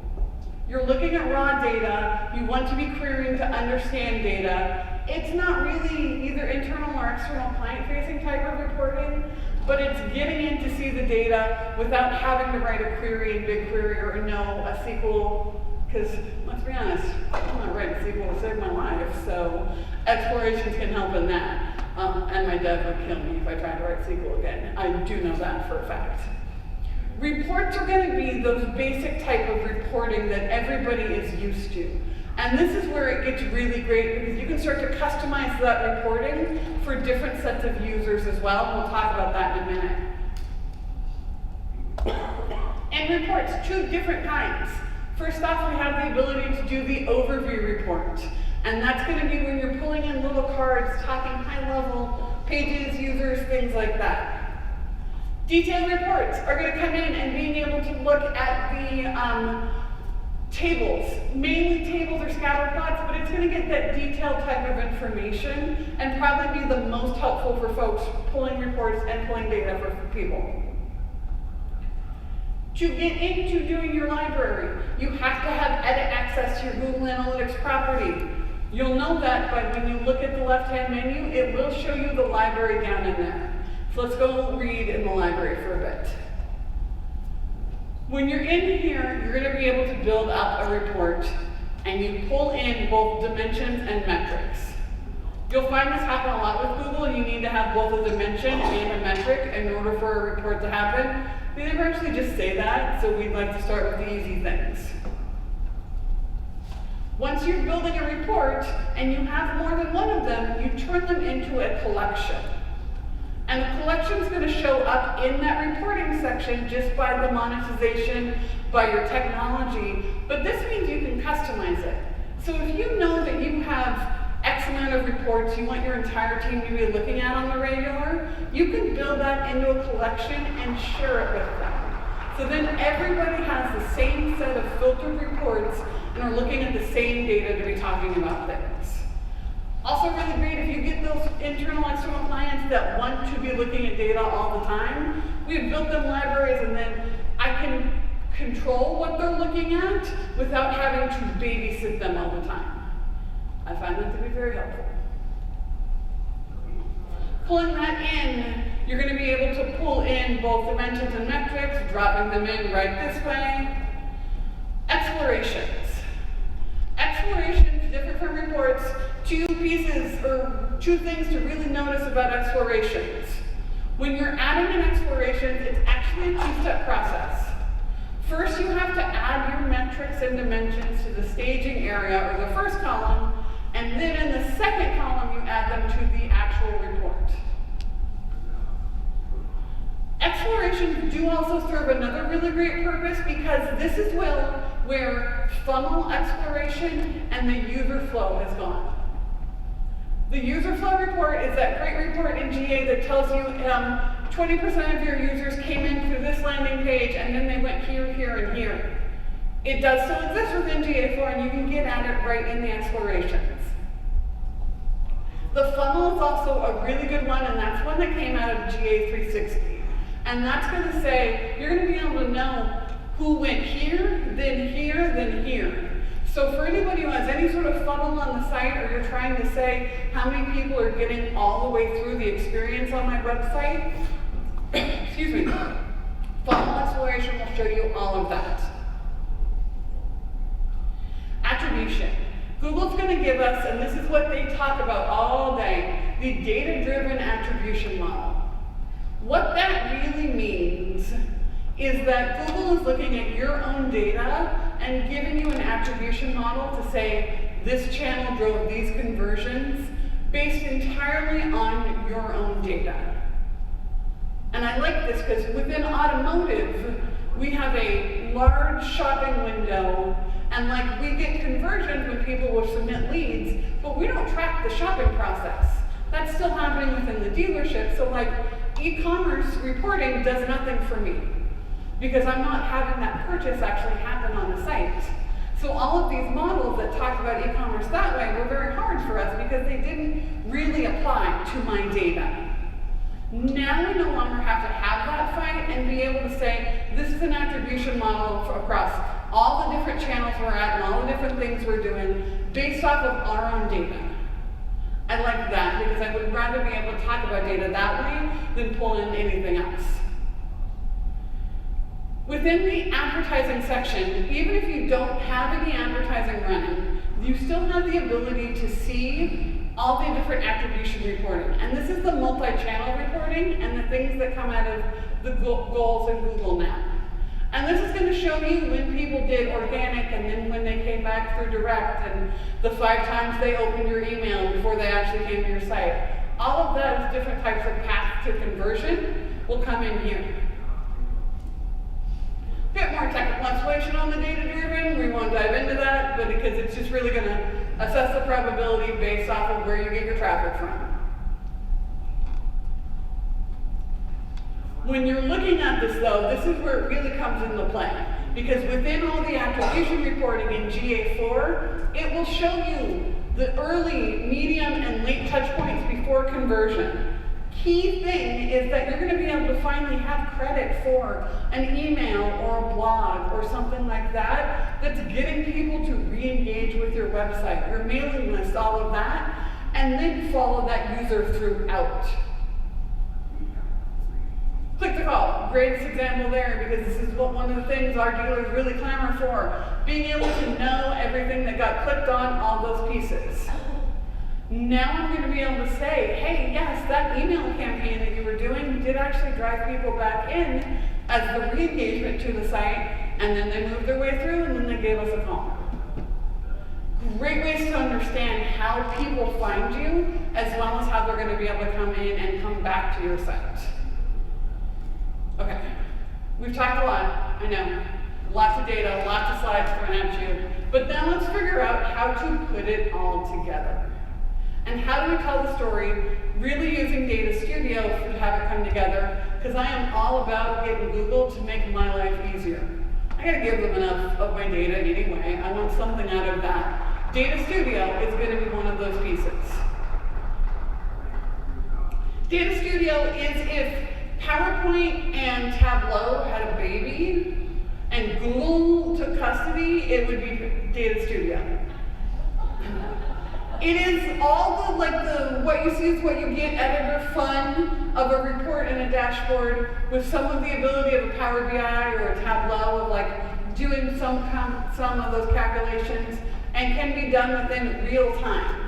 You're looking at raw data, you want to be querying to understand data. It's not really either internal or external client-facing type of reporting, but it's getting in to see the data without having to write a query in BigQuery or know a SQL, because let's be honest, I'm not writing SQL to save my life, so explorations can help in that. And my dev would kill me if I tried to write SQL again. I do know that for a fact. Reports are going to be those basic type of reporting that everybody is used to. And this is where it gets really great because you can start to customize that reporting for different sets of users as well. And we'll talk about that in a minute. And reports, 2 different kinds. First off, we have the ability to do the overview report. And that's going to be when you're pulling in little cards, talking high level, pages, users, things like that. Detailed reports are going to come in and being able to look at the tables, mainly tables or scatter plots, but it's going to get that detailed type of information and probably be the most helpful for folks pulling reports and pulling data for people. To get into doing your library, you have to have edit access to your Google Analytics property. You'll know that by when you look at the left-hand menu, it will show you the library down in there. So let's go read in the library for a bit. When you're in here, you're going to be able to build up a report, and you pull in both dimensions and metrics. You'll find this happen a lot with Google. You need to have both a dimension and a metric in order for a report to happen. They never actually just say that, so we'd like to start with the easy things. Once you're building a report and you have more than one of them, you turn them into a collection. And the collection is going to show up in that reporting section just by the monetization, by your technology. But this means you can customize it. So if you know that you have X amount of reports you want your entire team to be looking at on the regular, you can build that into a collection and share it with them. So then everybody has the same set of filtered reports and are looking at the same data to be talking about things. Also really great if you get those internal external clients that want to be looking at data all the time. We've built them libraries and then I can control what they're looking at without having to babysit them all the time. I find that to be very helpful. Pulling that in, you're going to be able to pull in both dimensions and metrics, dropping them in right this way. Explorations. Explorations, different from reports, two things to really notice about explorations. When you're adding an exploration, it's actually a two-step process. First, you have to add your metrics and dimensions to the staging area, or the first column, and then in the second column, you add them to the actual report. Explorations do also serve another really great purpose because this is where funnel exploration and the user flow has gone. The user flow report is that great report in GA that tells you 20% of your users came in through this landing page and then they went here, here, and here. It does still exist within GA4 and you can get at it right in the explorations. The funnel is also a really good one, and that's one that came out of GA360. And that's going to say, you're going to be able to know who went here, then here, then here. So for anybody who has any sort of funnel on the site, or you're trying to say how many people are getting all the way through the experience on my website, excuse me, funnel exploration will show you all of that. Attribution. Google's going to give us, and this is what they talk about all day, the data-driven attribution model. What that really means is that Google is looking at your own data and giving you an attribution model to say, this channel drove these conversions based entirely on your own data. And I like this because within automotive, we have a large shopping window, and like we get conversions when people will submit leads, but we don't track the shopping process. That's still happening within the dealership. So like e-commerce reporting does nothing for me because I'm not having that purchase actually happen on the site. So all of these models that talk about e-commerce that way were very hard for us because they didn't really apply to my data. Now we no longer have to have that fight and be able to say, this is an attribution model across all the different channels we're at and all the different things we're doing based off of our own data. I like that because I would rather be able to talk about data that way than pull in anything else. Within the advertising section, even if you don't have any advertising running, you still have the ability to see all the different attribution reporting. And this is the multi-channel reporting and the things that come out of the goals in Google now. And this is going to show you when people did organic and then when they came back through direct and the 5 times they opened your email before they actually came to your site. All of those different types of paths to conversion will come in here. A bit more technical explanation on the data-driven. We won't dive into that, but because it's just really going to assess the probability based off of where you get your traffic from. When you're looking at this though, this is where it really comes into play. Because within all the attribution reporting in GA4, it will show you the early, medium, and late touch points before conversion. Key thing is that you're going to be able to finally have credit for an email or a blog or something like that that's getting people to re-engage with your website, your mailing list, all of that, and then follow that user throughout. Click to call, greatest example there, because this is what one of the things our dealers really clamor for, being able to know everything that got clicked on all those pieces. Now I'm going to be able to say, hey, yes, that email campaign that you were doing did actually drive people back in as the re-engagement to the site, and then they moved their way through, and then they gave us a call. Great ways to understand how people find you, as well as how they're going to be able to come in and come back to your site. Okay, we've talked a lot, I know. Lots of data, lots of slides thrown at you, but now let's figure out how to put it all together. And how do we tell the story, really using Data Studio to have it come together, because I am all about getting Google to make my life easier. I gotta give them enough of my data anyway, I want something out of that. Data Studio is gonna be one of those pieces. Data Studio is if PowerPoint and Tableau had a baby, and Google took custody, it would be Data Studio. It is all what you see is what you get editor fun of a report and a dashboard with some of the ability of a Power BI or a Tableau of doing some of those calculations, and can be done within real time.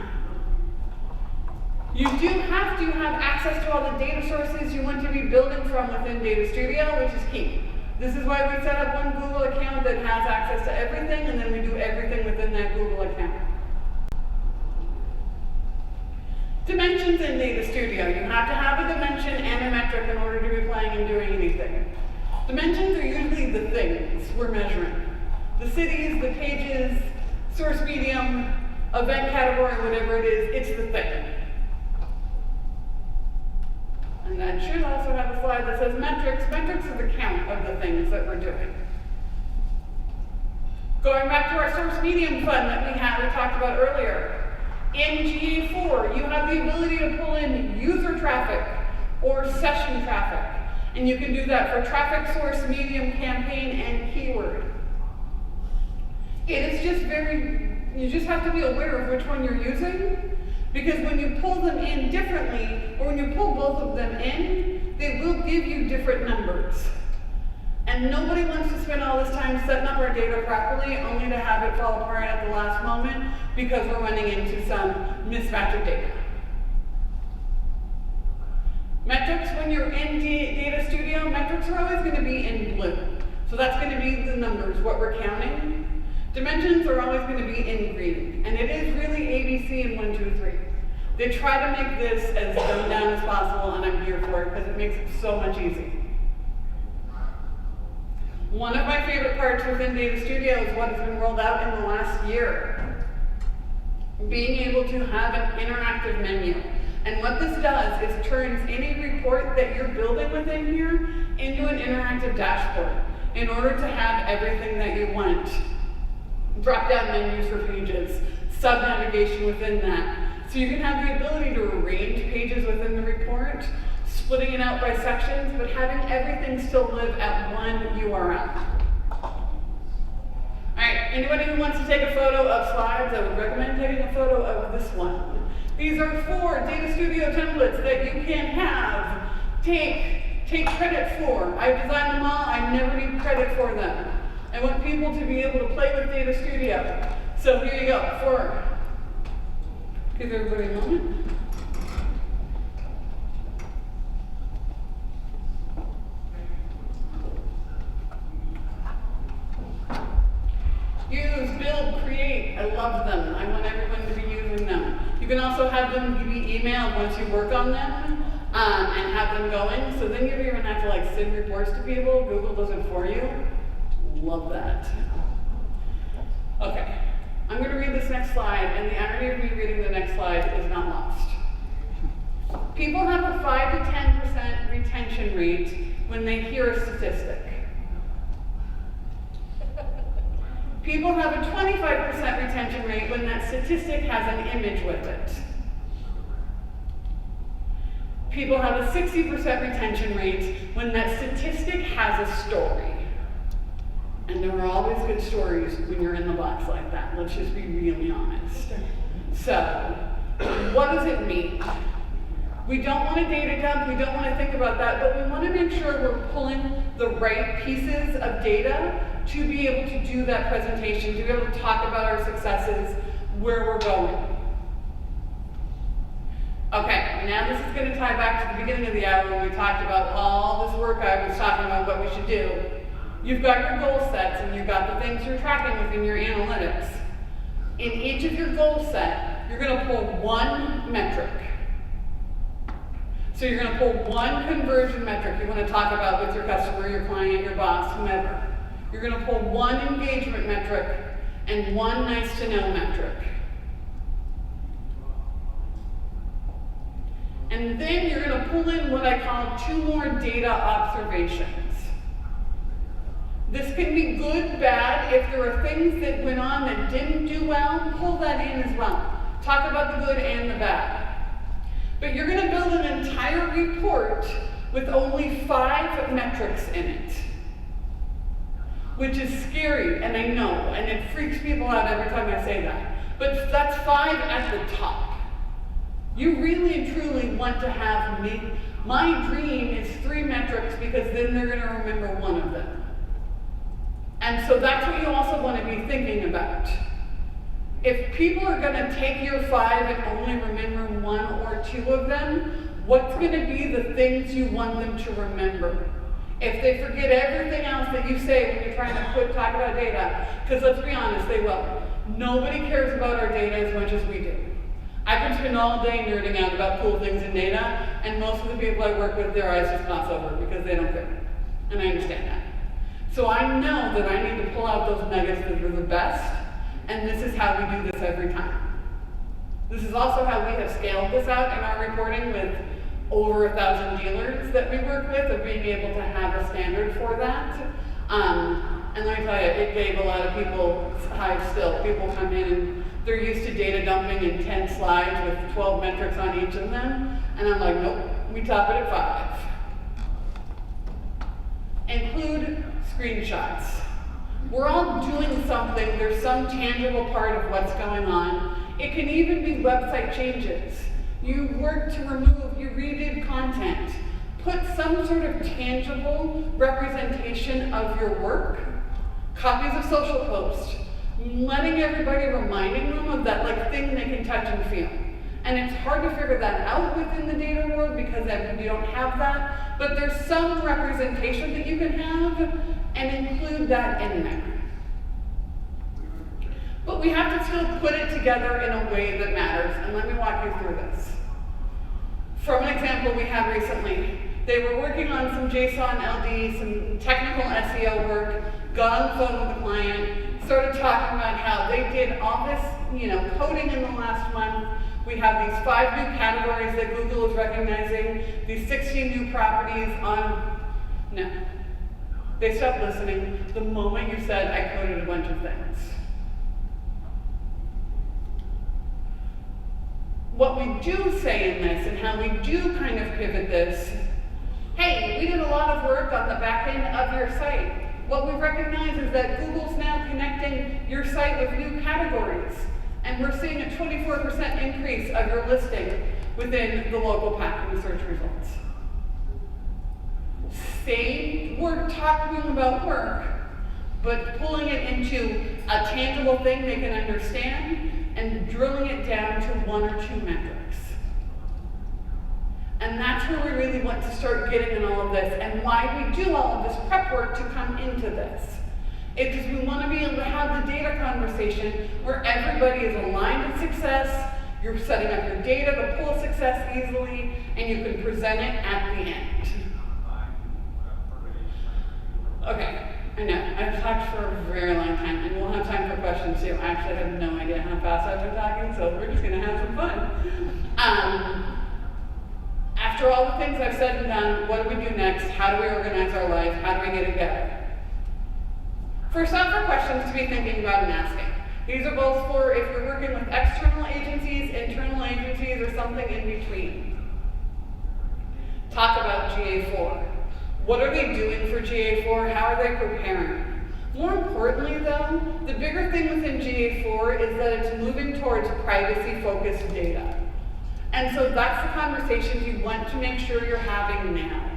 You do have to have access to all the data sources you want to be building from within Data Studio, which is key. This is why we set up one Google account that has access to everything, and then we do everything within that Google account. Dimensions in Data Studio. You have to have a dimension and a metric in order to be playing and doing anything. Dimensions are usually the things we're measuring. The cities, the pages, source medium, event category, whatever it is, it's the thing. And I should also have a slide that says metrics. Metrics are the count of the things that we're doing. Going back to our source medium fund that we talked about earlier. In GA4, you have the ability to pull in user traffic or session traffic. And you can do that for traffic source, medium, campaign, and keyword. It is just you just have to be aware of which one you're using, because when you pull them in differently, or when you pull both of them in, they will give you different numbers. And nobody wants to spend all this time setting up our data properly, only to have it fall apart at the last moment because we're running into some mismatch of data. Metrics, when you're in Data Studio, metrics are always going to be in blue. So that's going to be the numbers, what we're counting. Dimensions are always going to be in green. And it is really ABC and 1, 2, 3. They try to make this as dumbed down as possible, and I'm here for it because it makes it so much easier. One of my favorite parts within Data Studio is what has been rolled out in the last year. Being able to have an interactive menu. And what this does is turns any report that you're building within here into an interactive dashboard in order to have everything that you want. Drop-down menus for pages, sub-navigation within that. So you can have the ability to arrange pages within the report, splitting it out by sections, but having everything still live at one URL. Alright, anybody who wants to take a photo of slides, I would recommend taking a photo of this one. These are 4 Data Studio templates that you can have, take credit for. I've designed them all, I never need credit for them. I want people to be able to play with Data Studio. So here you go, give everybody a moment. Use, build, create. I love them. I want everyone to be using them. You can also have them be emailed once you work on them and have them going. So then you don't even have to send reports to people. Google does it for you. Love that. Okay, I'm going to read this next slide, and the irony of me reading the next slide is not lost. People have a 5 to 10% retention rate when they hear a statistic. People have a 25% retention rate when that statistic has an image with it. People have a 60% retention rate when that statistic has a story. And there are always good stories when you're in the box like that. Let's just be really honest. So, what does it mean? We don't want to data dump, we don't want to think about that, but we want to make sure we're pulling the right pieces of data to be able to do that presentation, to be able to talk about our successes, where we're going. Okay, now this is going to tie back to the beginning of the hour when we talked about all this work I was talking about what we should do. You've got your goal sets and you've got the things you're tracking within your analytics. In each of your goal set, you're going to pull one metric. So you're going to pull one conversion metric you want to talk about with your customer, your client, your boss, whomever. You're going to pull one engagement metric and one nice to know metric. And then you're going to pull in what I call 2 more data observations. This can be good, bad. If there are things that went on that didn't do well, pull that in as well. Talk about the good and the bad. But you're going to build an entire report with only 5 metrics in it. Which is scary, and I know, and it freaks people out every time I say that. But that's 5 at the top. You really and truly want to have me. My dream is 3 metrics because then they're going to remember one of them. And so that's what you also want to be thinking about. If people are going to take your 5 and only remember 1 or 2 of them, what's going to be the things you want them to remember? If they forget everything else that you say when you're trying to talk about data, because let's be honest, they will. Nobody cares about our data as much as we do. I can spend all day nerding out about cool things in data, and most of the people I work with, their eyes just gloss over because they don't care. And I understand that. So I know that I need to pull out those nuggets that are the best, and this is how we do this every time. This is also how we have scaled this out in our reporting with over 1,000 dealers that we work with, of being able to have a standard for that. And let me tell you, it gave a lot of people hives still. People come in and they're used to data dumping in 10 slides with 12 metrics on each of them. And I'm like, nope, we top it at 5. Include screenshots. We're all doing something, there's some tangible part of what's going on. It can even be website changes. You work to remove, you redid content. Put some sort of tangible representation of your work. Copies of social posts. Letting everybody, reminding them of that thing they can touch and feel. And it's hard to figure that out within the data world because you don't have that. But there's some representation that you can have and include that in there. But we have to still put it together in a way that matters. And let me walk you through this. From an example we had recently, they were working on some JSON LD, some technical SEO work, got on the phone with the client, started talking about how they did all this, coding in the last month. We have these 5 new categories that Google is recognizing, these 16 new properties on, no. They stopped listening the moment you said I coded a bunch of things. What we do say in this and how we do kind of pivot this, hey, we did a lot of work on the back end of your site. What we recognize is that Google's now connecting your site with new categories. And we're seeing a 24% increase of your listing within the local path in the search results. Same work talking about work, but pulling it into a tangible thing they can understand and drilling it down to 1 or 2 metrics. And that's where we really want to start getting in all of this and why we do all of this prep work to come into this. It's because we want to be able to have the data conversation where everybody is aligned with success, you're setting up your data to pull success easily, and you can present it at the end. Okay, I know, I've talked for a very long time, and we'll have time for questions too. I actually have no idea how fast I've been talking, so we're just going to have some fun. After all the things I've said and done, what do we do next? How do we organize our life? How do we get together? First off are questions to be thinking about and asking. These are both for if you're working with external agencies, internal agencies, or something in between. Talk about GA4. What are they doing for GA4? How are they preparing? More importantly though, the bigger thing within GA4 is that it's moving towards privacy-focused data. And so that's the conversations you want to make sure you're having now.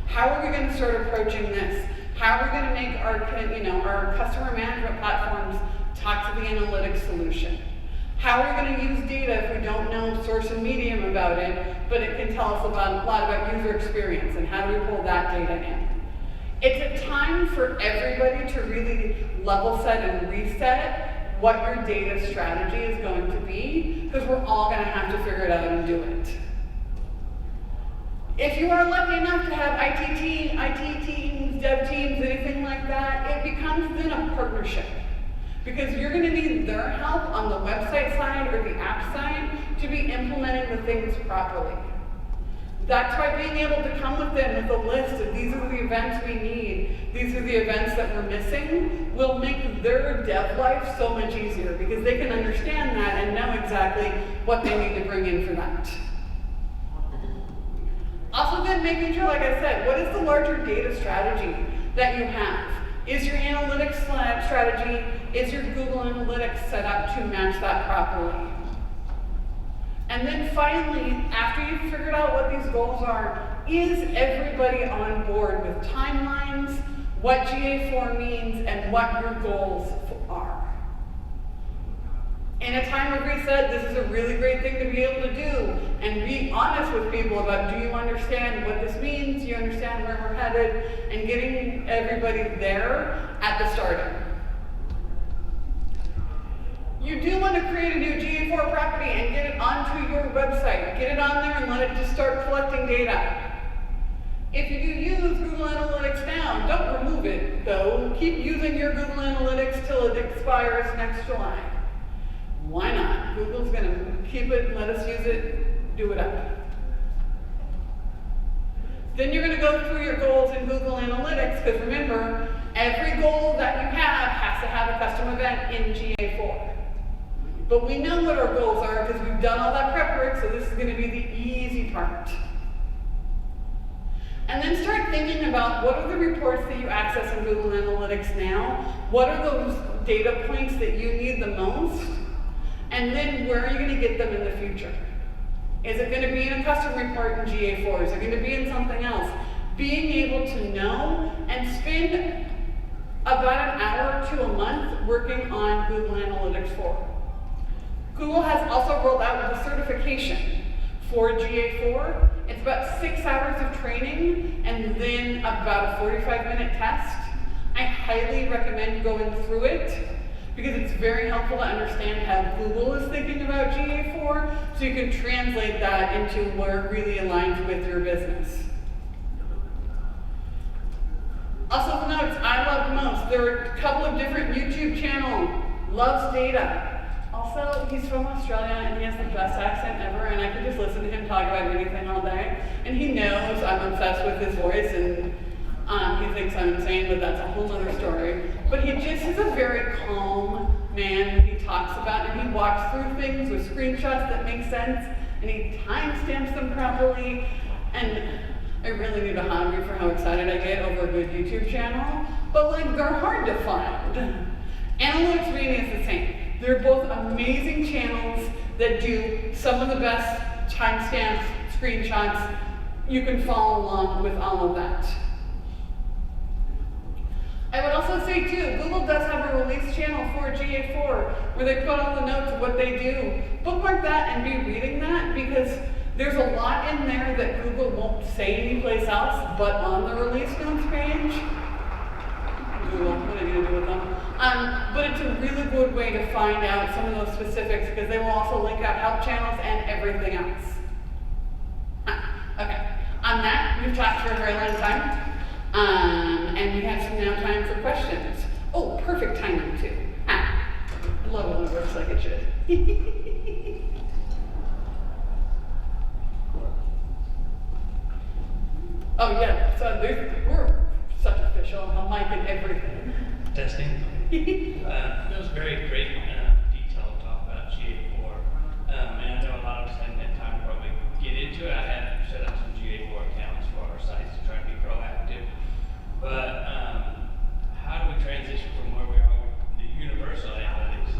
How are we going to start approaching this? How are we going to make our customer management platforms talk to the analytics solution? How are we going to use data if we don't know source and medium about it, but it can tell us a lot about user experience, and how do we pull that data in? It's a time for everybody to really level set and reset what your data strategy is going to be, because we're all going to have to figure it out and do it. If you are lucky enough to have IT teams, dev teams, anything like that, it becomes then a partnership. Because you're going to need their help on the website side or the app side to be implementing the things properly. That's why being able to come with them with a list of these are the events we need, these are the events that we're missing, will make their dev life so much easier because they can understand that and know exactly what they need to bring in for that. Also then making sure, like I said, what is the larger data strategy that you have? Is your analytics strategy, is your Google Analytics set up to match that properly? And then finally, after you've figured out what these goals are, is everybody on board with timelines, what GA4 means, and what your goals are? In a time of reset, this is a really great thing to be able to do, and be honest with people about, do you understand what this means, do you understand where we're headed, and getting everybody there at the starting. You do want to create a new GA4 property and get it onto your website. Get it on there and let it just start collecting data. If you do use Google Analytics now, don't remove it though. Keep using your Google Analytics till it expires next July. Why not? Google's going to keep it, let us use it, do it up. Then you're going to go through your goals in Google Analytics, because remember, every goal that you have has to have a custom event in GA4. But we know what our goals are because we've done all that prep work, so this is going to be the easy part. And then start thinking about what are the reports that you access in Google Analytics now? What are those data points that you need the most? And then where are you going to get them in the future? Is it going to be in a custom report in GA4? Is it going to be in something else? Being able to know and spend about an hour to a month working on Google Analytics 4. Google has also rolled out the certification for GA4. It's about 6 hours of training and then about a 45-minute test. I highly recommend going through it because it's very helpful to understand how Google is thinking about GA4 so you can translate that into where it really aligns with your business. Also the notes I love most. There are a couple of different YouTube channels. Loves data. Also, he's from Australia and he has the best accent ever, and I could just listen to him talk about anything all day. And he knows I'm obsessed with his voice, and he thinks I'm insane, but that's a whole other story. But he just is a very calm man when he talks about it, and he walks through things with screenshots that make sense, and he timestamps them properly. And I really need to hug you for how excited I get over a good YouTube channel. But like, they're hard to find. Analytics Mania is the same. They're both amazing channels that do some of the best timestamps, screenshots. You can follow along with all of that. I would also say too, Google does have a release channel for GA4 where they put all the notes of what they do. Bookmark that and be reading that because there's a lot in there that Google won't say anyplace else but on the release notes page. Google, what are you going to do with them? But it's a really good way to find out some of those specifics because they will also link out help channels and everything else. Okay, on that, we've talked for a very long time. And we have some now time for questions. Oh, perfect timing too. I love when it works like it should. Oh yeah, so we're such official, I'm micing everything.
Testing. That was very great detailed talk about GA4. And I know a lot of us haven't had time to probably get into it. I have set up some GA4 accounts for our sites to try to be proactive. But how do we transition from where we are with the universal analytics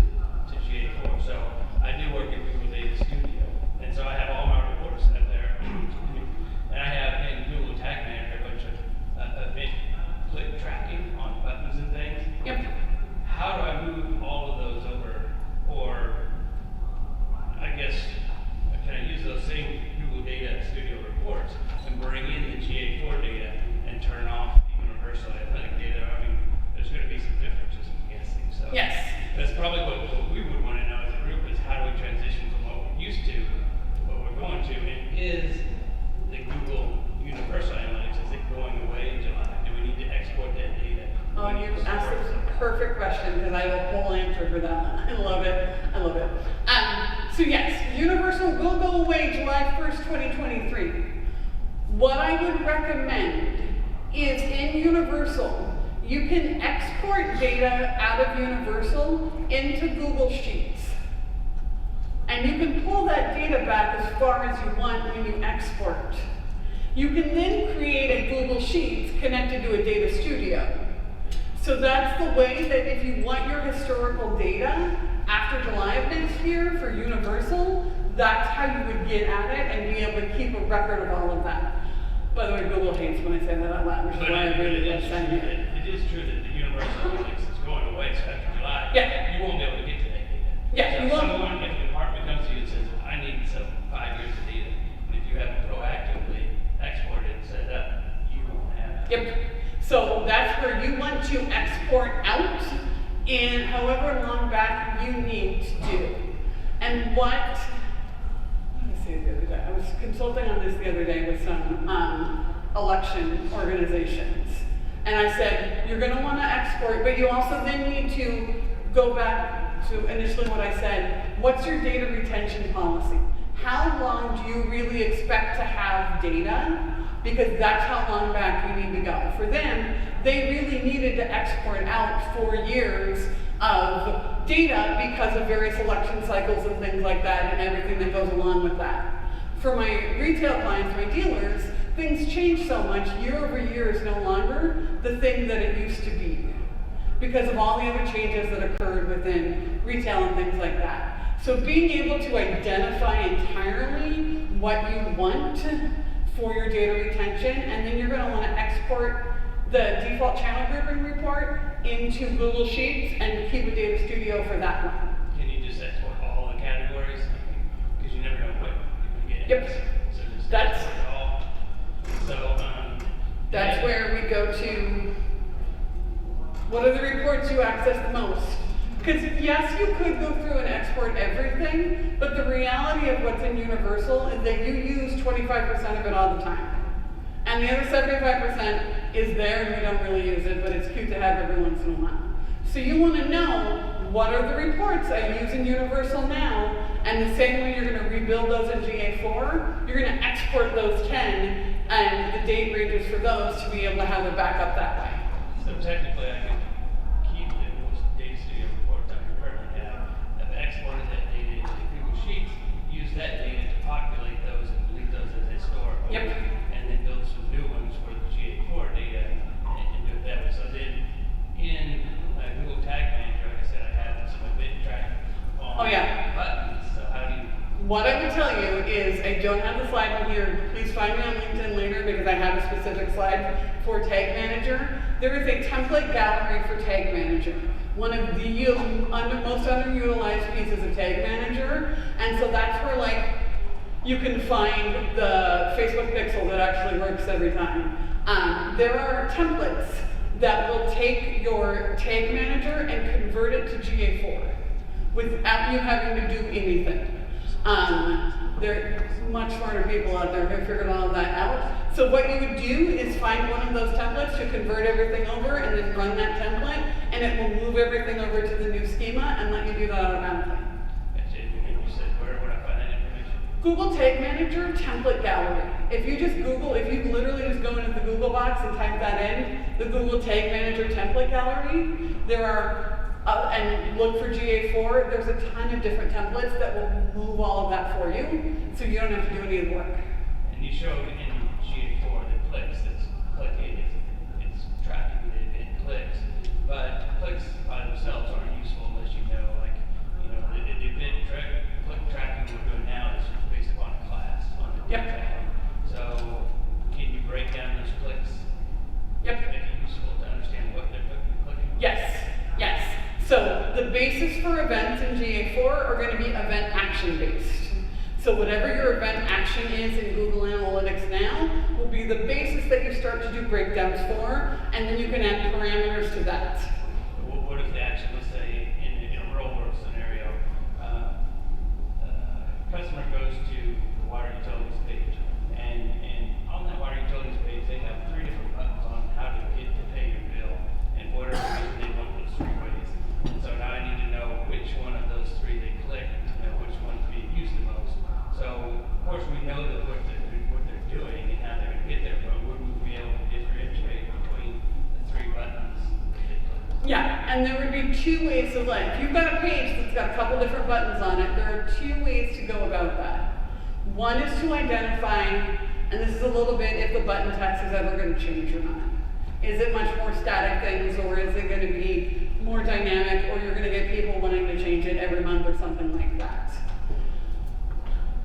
to GA4? So I do work in Google Data Studio, and so I have all my reports set up there. And I have in Google Tag Manager a bunch of event click tracking on buttons and things.
Yep.
How do I move all of those over? Or I guess, can I use those same Google Data Studio reports and bring in the GA4 data and turn off the universal analytic data? I mean, there's going to be some differences, I'm guessing. So
Yes.
that's probably what we would want to know as a group is how do we transition from what we're used to to what we're going to? And is the Google Universal Analytics, is it going away in July? Do we need to export that data?
Oh, you asked a perfect question because I have a whole answer for that one. I love it. I love it. So yes, Universal will go away July 1st, 2023. What I would recommend is in Universal, you can export data out of Universal into Google Sheets. And you can pull that data back as far as you want when you export. You can then create a Google Sheets connected to a data studio. So that's the way that if you want your historical data after July of next year for Universal, that's how you would get at it and be able to keep a record of all of that. By the way, Google hates when I say that out loud, which is
But
why I really love saying it.
it is true that the Universal Analytics is going away, so after July,
Yeah.
you won't be able to get to that data.
Yeah,
So
you won't.
someone, if the department comes to you and says, I need some 5 years of data, and if you haven't proactively exported and set it up, you won't have it.
Yep. So that's where you want to export out in however long back you need to do. And what, let me see the other day, I was consulting on this the other day with some election organizations. And I said, you're gonna wanna export, but you also then need to go back to initially what I said, what's your data retention policy? How long do you really expect to have data? Because that's how long back you need to go. For them, they really needed to export out 4 years of data because of various election cycles and things like that and everything that goes along with that. For my retail clients, my dealers, things change so much. Year over year is no longer the thing that it used to be because of all the other changes that occurred within retail and things like that. So being able to identify entirely what you want for your data retention, and then you're going to want to export the default channel grouping report into Google Sheets and keep a data studio for that one.
Can you just export all the categories? Because you never know what you're gonna get.
Yep.
So just
That's-
export it all. So,
That's where we go to, what are the reports you access the most? Because yes, you could go through and export everything, but the reality of what's in Universal is that you use 25% of it all the time. And the other 75% is there and we don't really use it, but it's cute to have every once in a while. So you want to know, what are the reports I use in Universal now? And the same way you're going to rebuild those in GA4, you're going to export those 10 and the date ranges for those to be able to have it back up that way.
so technically I could keep the most data studio reports I currently have. I've exported that data into Google Sheets, use that data to populate those and delete those as historical.
Yep.
And then build some new ones for the GA4 data and do it that way. So then in Google Tag Manager, like I said, I have some event track on
Oh, yeah.
buttons. So how do you
What I would tell you is, I don't have the slide on here, please find me on LinkedIn later because I have a specific slide for Tag Manager. There is a template gallery for Tag Manager, one of the most underutilized pieces of Tag Manager. And so that's where you can find the Facebook pixel that actually works every time. There are templates that will take your Tag Manager and convert it to GA4 without you having to do anything. There are much smarter people out there who figured all of that out. So what you would do is find one of those templates to convert everything over and then run that template and it will move everything over to the new schema and let you do that automatically.
That's it. And you said, where would I find that information?
Google Tag Manager Template Gallery. If you just Google, if you literally just go into box and type that in, the Google Tag Manager template gallery, there are, and look for GA4, there's a ton of different templates that will move all of that for you, so you don't have to do any of the work.
And you showed in GA4 the clicks, that's clicking, it's tracking it in clicks, but clicks by themselves aren't useful unless you know, like, the event click tracking we're doing now is based upon a class on the tag. So can you break down those clicks?
Yep.
To make it useful to understand what they're clicking?
Yes, yes. So the basis for events in GA4 are going to be event action based. So whatever your event action is in Google Analytics now will be the basis that you start to do breakdowns for, and then you can add parameters to that.
What if the action, let's say, in a real world scenario, customer goes to the water utilities page, and on that water utilities page, they have 3 different buttons on how to get to pay your bill, and for whatever reason, they want those 3 ways. And so now I need to know which one of those 3 they click to know which one's being used the most. So, of course, we know that what they're doing and how they're going to get there, but would we be able to differentiate between the 3 buttons?
Yeah, and there would be 2 ways to like, if you've got a page that's got a couple different buttons on it, there are 2 ways to go about that. One is to identify, and this is a little bit if the button text is ever going to change or not. Is it much more static things, or is it going to be more dynamic, or you're going to get people wanting to change it every month or something like that?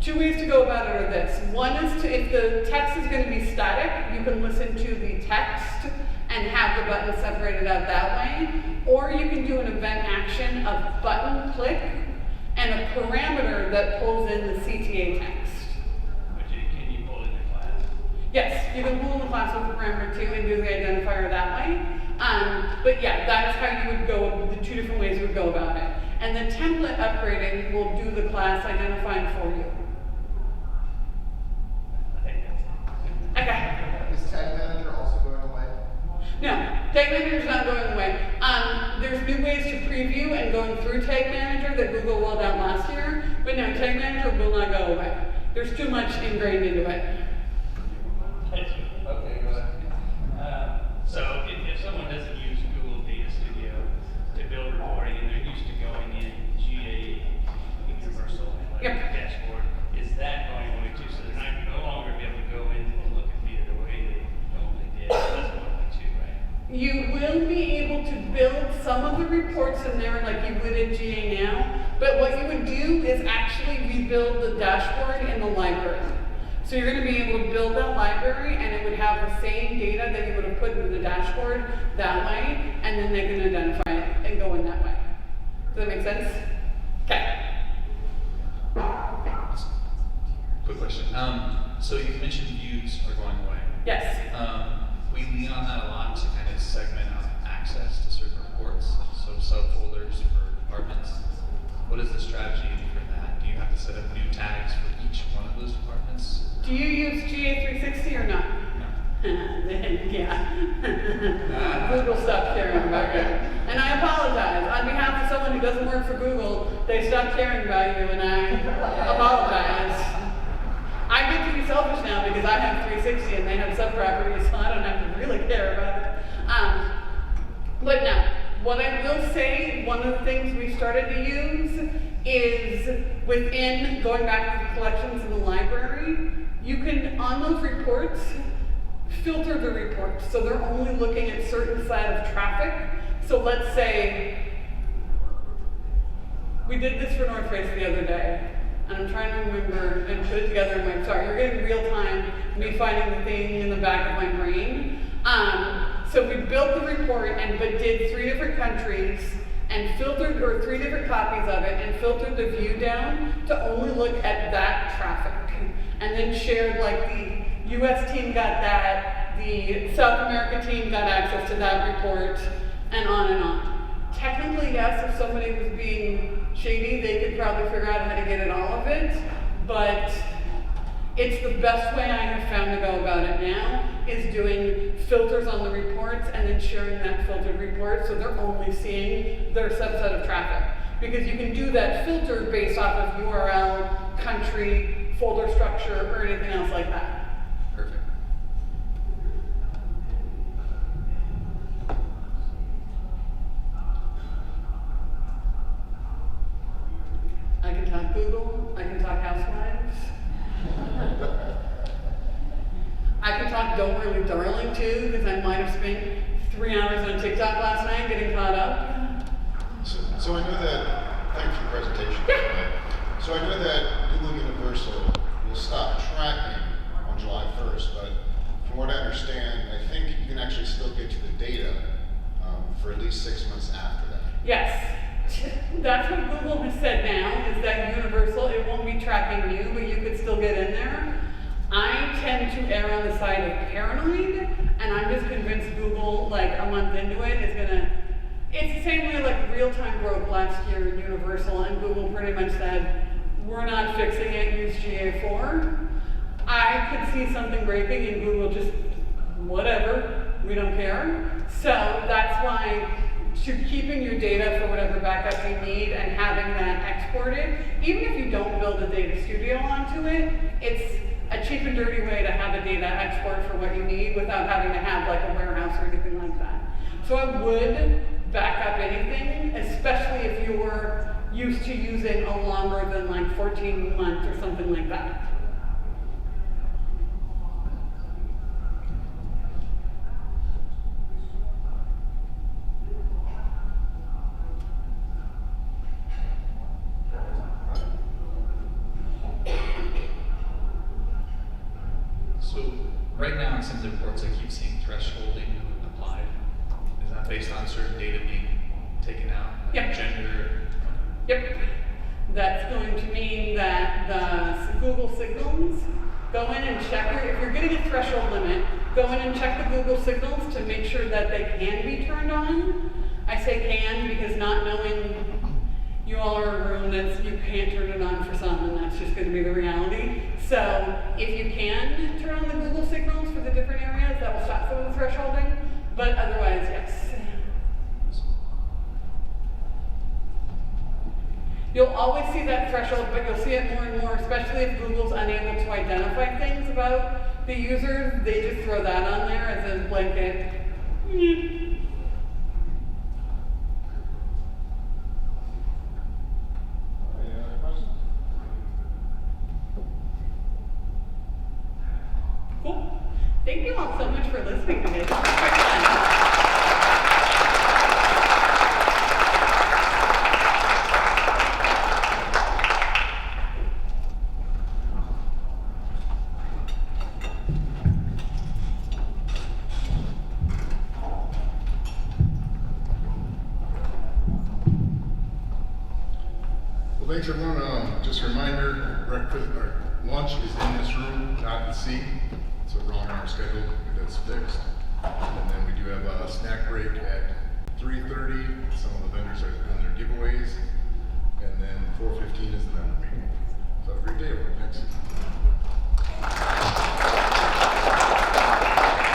2 ways to go about it are this. One is to, if the text is going to be static, you can listen to the text and have the button separated out that way. Or you can do an event action of button click and a parameter that pulls in the CTA text.
But can you pull in the class?
Yes, you can pull in the class with the parameter too and do the identifier that way. But yeah, that is how you would go, the 2 different ways you would go about it. And the template upgrading will do the class identifying for you. Okay.
Is Tag Manager also going away?
No, Tag Manager is not going away. There's new ways to preview and going through Tag Manager that Google rolled out last year, but no, Tag Manager will not go away. There's too much ingrained into it.
Okay, go ahead. So if someone doesn't use Google Data Studio to build reporting and they're used to going in GA Universal and
Yep.
dashboard, is that going away too? So they're not no longer be able to go in and look at data the way they normally did. That's one of the 2, right?
You will be able to build some of the reports in there like you would in GA now, but what you would do is actually rebuild the dashboard in the library. So you're going to be able to build that library and it would have the same data that you would have put into the dashboard that way, and then they can identify it and go in that way. Does that make sense? Okay.
Quick question. So you mentioned views are going away.
Yes.
We lean on that a lot to kind of segment out access to certain reports, so subfolders for departments. What is the strategy for that? Do you have to set up new tags for each one of those departments?
Do you use GA360 or not?
No.
Yeah. Google stopped caring about you. And I apologize. On behalf of someone who doesn't work for Google, they stopped caring about you, and I apologize. I get to be selfish now because I have 360 and they have sub-properties, so I don't have to really care about it. But no, what I will say, one of the things we started to use is within, going back to the collections in the library, you can, on those reports, filter the reports. So they're only looking at certain side of traffic. So let's say, we did this for North Face the other day. And I'm trying to remember and put it together in my, sorry, you're getting real time, me finding the thing in the back of my brain. So we built the report but did 3 different countries and filtered, or 3 different copies of it, and filtered the view down to only look at that traffic. And then shared like the US team got that, the South America team got access to that report, and on and on. Technically, yes, if somebody was being shady, they could probably figure out how to get at all of it, but it's the best way I have found to go about it now is doing filters on the reports and then sharing that filtered report so they're only seeing their subset of traffic. Because you can do that filter based off of URL, country, folder structure, or anything else like that.
Perfect.
felt really darling too, because I might have spent 3 hours on TikTok last night getting caught up.
So I know that, thanks for the presentation. So I know that Google Universal will stop tracking on July 1st, but from what I understand, I think you can actually still get to the data for at least 6 months after that.
Yes, that's what Google has said now, is that Universal, it won't be tracking you, but you could still get in there. I tend to err on the side of paranoid, and I'm just convinced Google, like a month into it, is gonna, it's the same way like real-time broke last year in Universal, and Google pretty much said, we're not fixing it, use GA4. I could see something breaking and Google just, whatever, we don't care. So that's why keeping your data for whatever backup you need and having that exported, even if you don't build a data studio onto it, it's a cheap and dirty way to have a data export for what you need without having to have like a warehouse or anything like that. So I would back up anything, especially if you were used to using a longer than like 14 months or something like that.
So right now in some of the reports, I keep seeing thresholding applied. Is that based on certain data being taken out? Like
Yep.
Gender?
Yep. That's going to mean that the Google signals, go in and check if you're getting a threshold limit, go in and check the Google signals to make sure that they can be turned on. I say can because not knowing you all are in a room that you can't turn it on for some, and that's just going to be the reality. So if you can turn on the Google signals for the different areas, that will stop some of the thresholding, but otherwise, yes. You'll always see that threshold, but you'll see it more and more, especially if Google's unable to identify things about the users. They just throw that on there as a blanket.
Any other questions?
Cool. Thank you all so much for listening to me. This was great fun.
Well, thanks everyone. Just a reminder, breakfast or lunch is in this room, not in C. It's a wrong hour schedule, that's fixed. And then we do have a snack break at